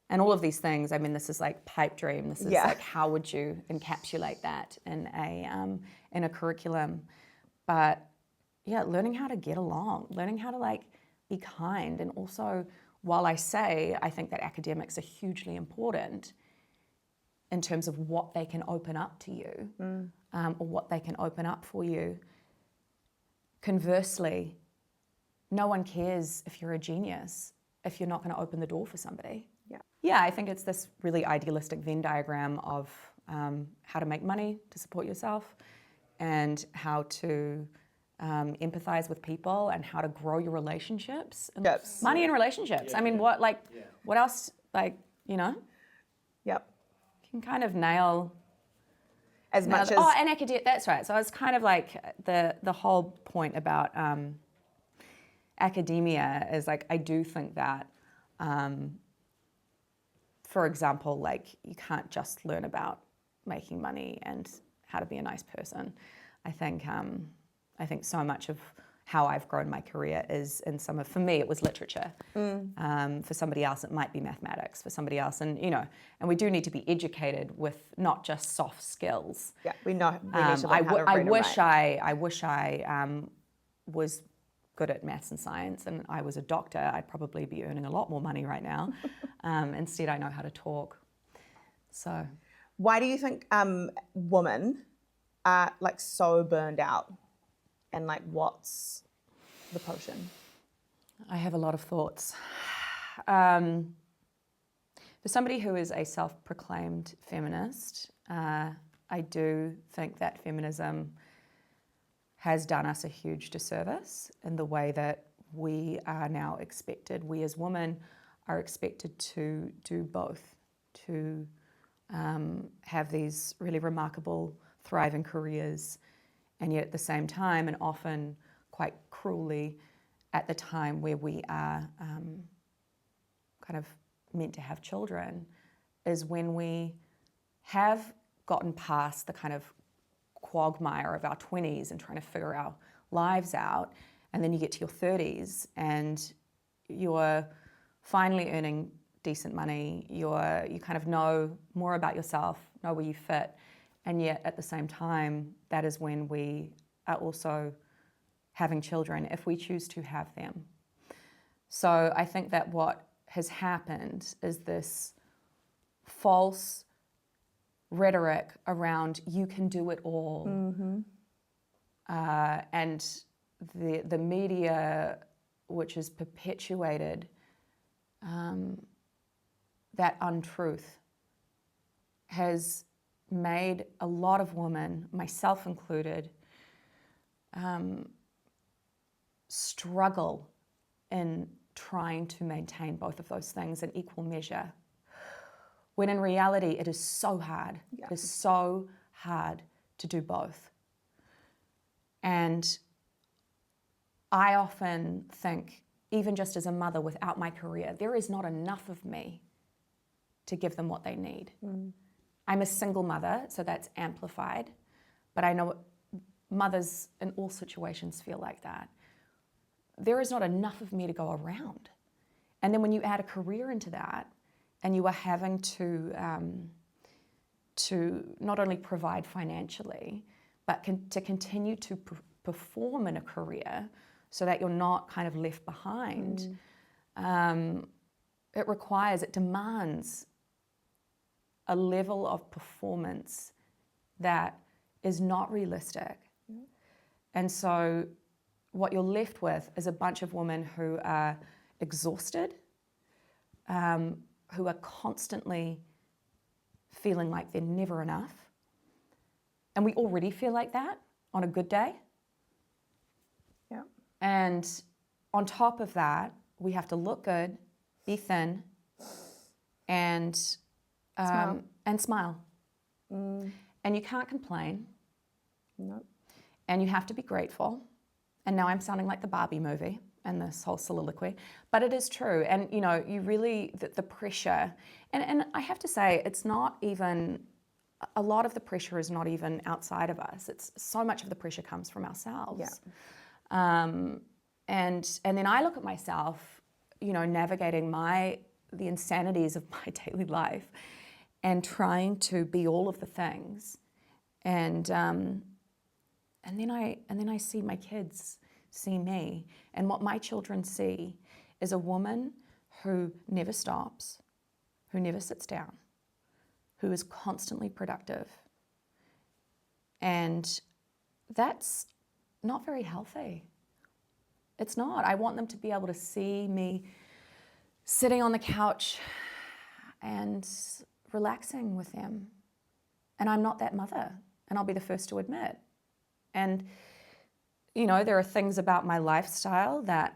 And all of these things, I mean, this is like pipe dream. This is like, how would you encapsulate that in a curriculum? But yeah, learning how to get along, learning how to like be kind. And also, while I think that academics are hugely important in terms of what they can open up to you, or what they can open up for you, conversely, no one cares if you're a genius if you're not going to open the door for somebody. Yeah, I think it's this really idealistic Venn diagram of how to make money to support yourself, and how to empathize with people, and how to grow your relationships. Money and relationships. I mean, what else? You can kind of nail as much as. Oh, and academic. That's right. So it's kind of like the whole point about academia is like, I do think that. For example, like you can't just learn about making money and how to be a nice person. I think so much of how I've grown my career is for me it was literature. For somebody else it might be mathematics. For somebody else, and we do need to be educated with not just soft skills. Yeah, we need to learn how to read and write. I wish I was good at maths and science, and I was a doctor, I'd probably be earning a lot more money right now. Instead, I know how to talk. So, why do you think women are like so burned out? And like, what's the potion? I have a lot of thoughts. For somebody who is a self-proclaimed feminist, I do think that feminism has done us a huge disservice in the way that we are now expected. We as women are expected to do both, to have these really remarkable, thriving careers, and yet at the same time, and often quite cruelly, at the time where we are kind of meant to have children, is when we have gotten past the kind of quagmire of our 20s and trying to figure our lives out, and then you get to your 30s and you're finally earning decent money, you kind of know more about yourself, know where you fit, and yet at the same time, that is when we are also having children, if we choose to have them. So I think that what has happened is this false rhetoric around you can do it all, and the media which has perpetuated that untruth, has made a lot of women, myself included, struggle in trying to maintain both of those things in equal measure. When in reality, it is so hard. Yeah. It is so hard to do both. And I often think, even just as a mother without my career, there is not enough of me to give them what they need. I'm a single mother, so that's amplified, but I know mothers in all situations feel like that. There is not enough of me to go around. And then when you add a career into that, and you are having to not only provide financially, but to continue to perform in a career so that you're not kind of left behind, it demands a level of performance that is not realistic. And so what you're left with is a bunch of women who are exhausted, who are constantly feeling like they're never enough. And we already feel like that on a good day. Yeah. And on top of that, we have to look good, be thin, and smile. And you can't complain. Nope. And you have to be grateful. And now I'm sounding like the Barbie movie and this whole soliloquy, but it is true. And you know, you really, the pressure, and I have to say, it's not even, a lot of the pressure is not even outside of us. It's so much of the pressure comes from ourselves. Yeah. And then I look at myself, you know, navigating the insanities of my daily life and trying to be all of the things. And then I see my kids see me, and what my children see is a woman who never stops, who never sits down, who is constantly productive. And that's not very healthy. It's not. I want them to be able to see me sitting on the couch and relaxing with them. And I'm not that mother, and I'll be the first to admit. And, you know, there are things about my lifestyle that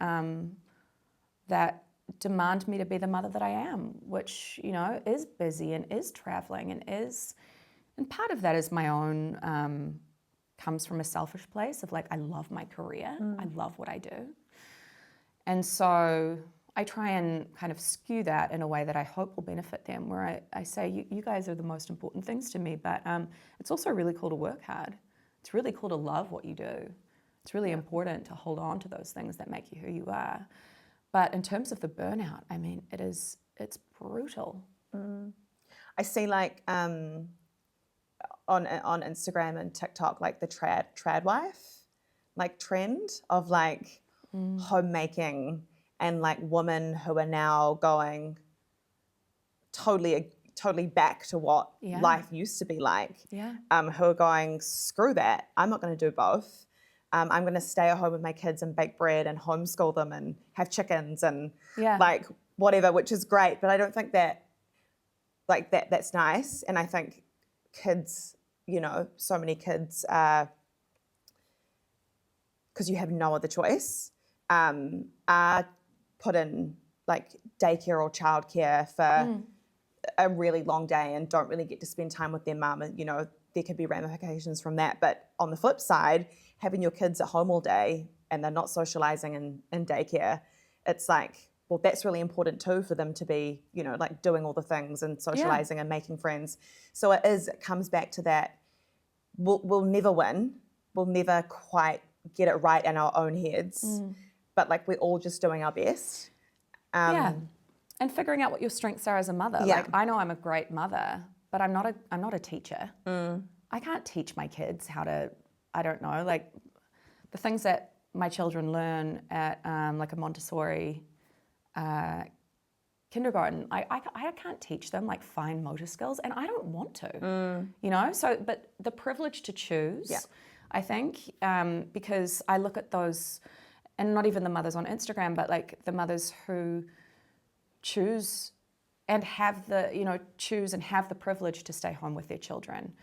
demand me to be the mother that I am, which, you know, is busy and is traveling and part of that is my own, comes from a selfish place of like, I love my career. I love what I do. And so I try and kind of skew that in a way that I hope will benefit them, where I say, you guys are the most important things to me, but it's also really cool to work hard. It's really cool to love what you do. It's really important to hold on to those things that make you who you are. But in terms of the burnout, I mean, it's brutal. I see like on Instagram and TikTok, like the trad wife, like trend of like homemaking and like women who are now going totally back to what life used to be like. Yeah. Who are going, screw that. I'm not going to do both. I'm going to stay at home with my kids and bake bread and homeschool them and have chickens and like whatever, which is great. But I don't think that like that's nice. And I think kids, you know, so many kids, because you have no other choice, are put in like daycare or childcare for a really long day and don't really get to spend time with their mum. And, you know, there could be ramifications from that. But on the flip side, having your kids at home all day and they're not socializing in daycare, it's like, well, that's really important too for them to be, you know, like doing all the things and socializing and making friends. So it comes back to that. We'll never win. We'll never quite get it right in our own heads. But like we're all just doing our best. And figuring out what your strengths are as a mother. Yeah. Like I know I'm a great mother, but I'm not a teacher. I can't teach my kids how to, I don't know, like the things that my children learn at like a Montessori kindergarten, I can't teach them like fine motor skills, and I don't want to, you know? So, but the privilege to choose, I think, because I look at those and not even the mothers on Instagram, but like the mothers who choose and have the privilege to stay home with their children.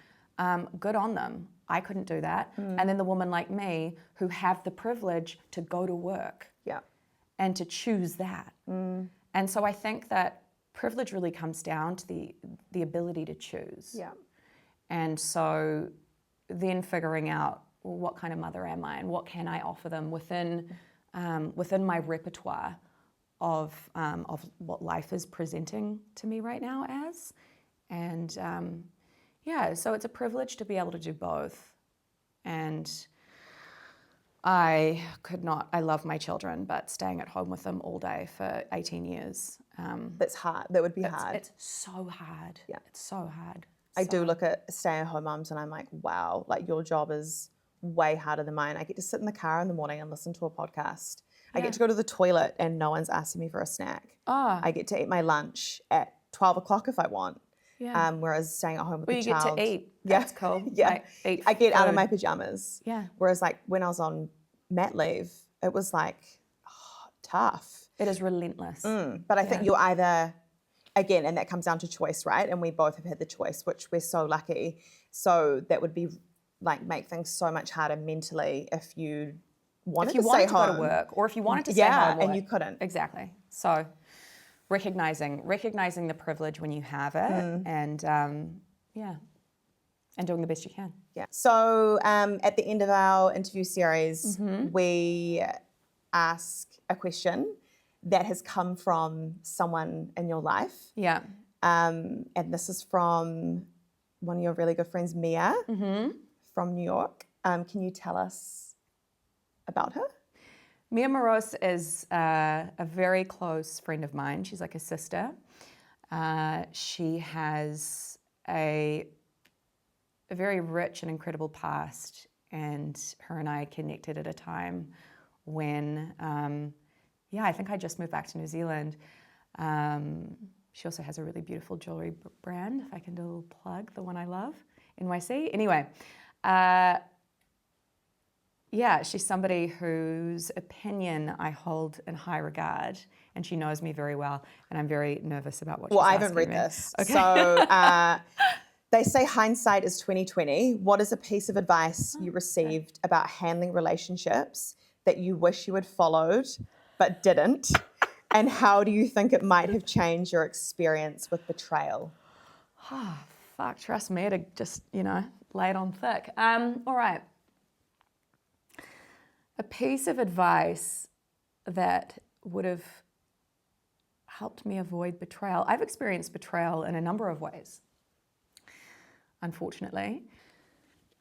Good on them. I couldn't do that. And then the woman like me who have the privilege to go to work and to choose that. And so I think that privilege really comes down to the ability to choose. Yeah. And so then figuring out, well, what kind of mother am I and what can I offer them within my repertoire of what life is presenting to me right now as. And so it's a privilege to be able to do both. And I love my children, but staying at home with them all day for 18 years. That's hard. That would be hard. It's so hard. Yeah. It's so hard. I do look at stay-at-home moms and I'm like, wow, like your job is way harder than mine. I get to sit in the car in the morning and listen to a podcast. I get to go to the toilet and no one's asking me for a snack. I get to eat my lunch at 12 o'clock if I want. Yeah. Whereas staying at home with the you child. get to eat. That's cool. Yeah. Like, I get out of my pajamas. Yeah. Whereas like when I was on mat leave, it was like tough. It is relentless. But I think you're either, again, and that comes down to choice, right? And we both have had the choice, which we're so lucky. So that would be like make things so much harder mentally if you wanted to stay home. Go to work, or if you wanted to stay home. And you couldn't. Exactly. So recognizing the privilege when you have it, and doing the best you can. Yeah. So at the end of our interview series, we ask a question that has come from someone in your life. Yeah. And this is from one of your really good friends, Mia, from New York. Can you tell us about her? Mia Moros is a very close friend of mine. She's like a sister. She has a very rich and incredible past, and her and I connected at a time when, I think I just moved back to New Zealand. She also has a really beautiful jewelry brand, if I can do a little plug, the one I love, NYC. Anyway, she's somebody whose opinion I hold in high regard, and she knows me very well, and I'm very nervous about what she's asking me. Well, I haven't read this. Okay. So they say hindsight is 20/20. What is a piece of advice you received about handling relationships that you wish you had followed but didn't? And how do you think it might have changed your experience with betrayal? Oh, fuck, trust me to just, lay it on thick. All right. A piece of advice that would have helped me avoid betrayal. I've experienced betrayal in a number of ways, unfortunately.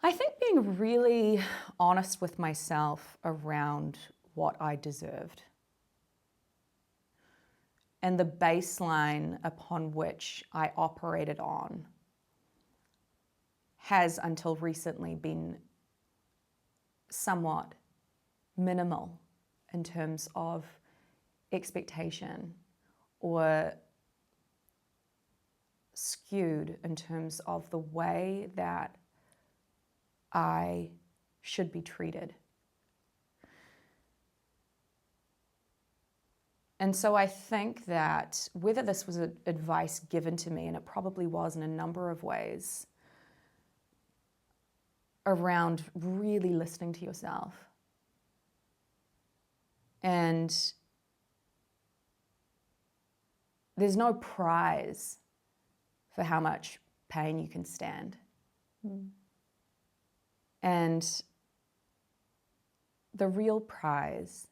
I think being really honest with myself around what I deserved and the baseline upon which I operated on has until recently been somewhat minimal in terms of expectation or skewed in terms of the way that I should be treated. And so I think that whether this was advice given to me, and it probably was in a number of ways, around really listening to yourself. And there's no prize for how much pain you can stand. And the real prize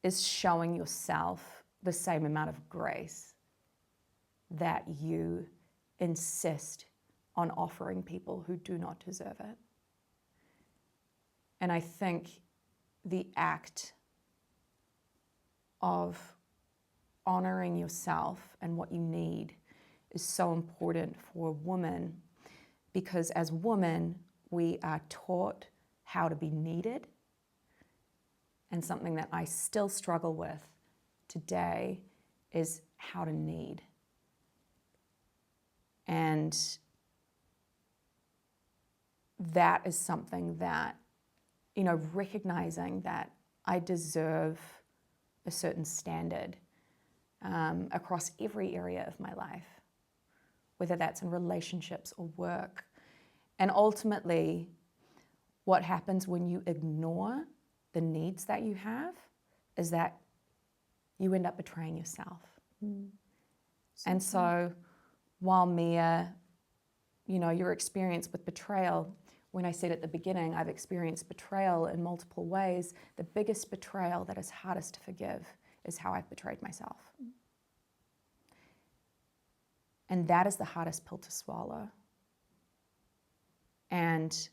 is showing yourself the same amount of grace that you insist on offering people who do not deserve it. And I think the act of honoring yourself and what you need is so important for a woman, because as women, we are taught how to be needed. And something that I still struggle with today is how to need. And that is something that recognizing that I deserve a certain standard across every area of my life, whether that's in relationships or work. And ultimately, what happens when you ignore the needs that you have is that you end up betraying yourself. And so while Mia, your experience with betrayal, when I said at the beginning, I've experienced betrayal in multiple ways, the biggest betrayal that is hardest to forgive is how I've betrayed myself. And that is the hardest pill to swallow. And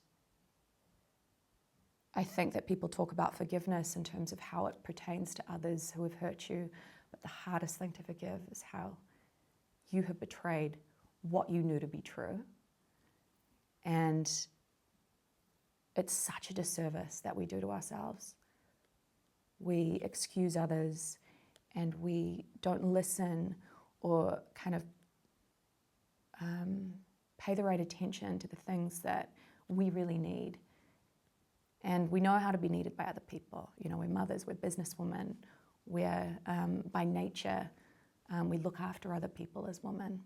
I think that people talk about forgiveness in terms of how it pertains to others who have hurt you, but the hardest thing to forgive is how you have betrayed what you knew to be true. And it's such a disservice that we do to ourselves. We excuse others and we don't listen or kind of pay the right attention to the things that we really need. And we know how to be needed by other people. We're mothers, we're businesswomen, we're by nature, we look after other people as women.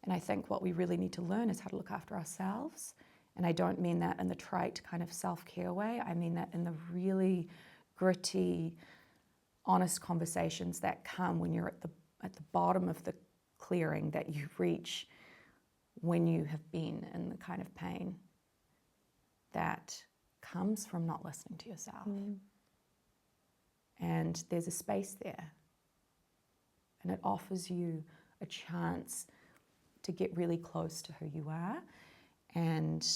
And I think what we really need to learn is how to look after ourselves. And I don't mean that in the trite kind of self-care way. I mean that in the really gritty, honest conversations that come when you're at the bottom of the clearing that you reach when you have been in the kind of pain that comes from not listening to yourself. And there's a space there. And it offers you a chance to get really close to who you are. And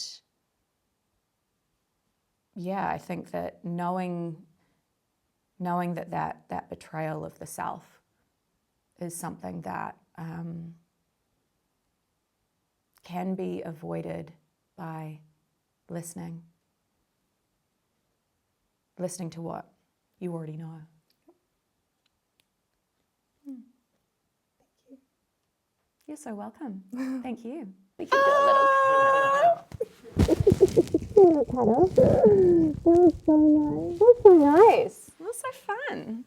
yeah, I think that knowing that betrayal of the self is something that can be avoided by listening to what you already know. Thank you. You're so welcome. Thank you. We can do a little That was so nice. That was so nice. It was so fun.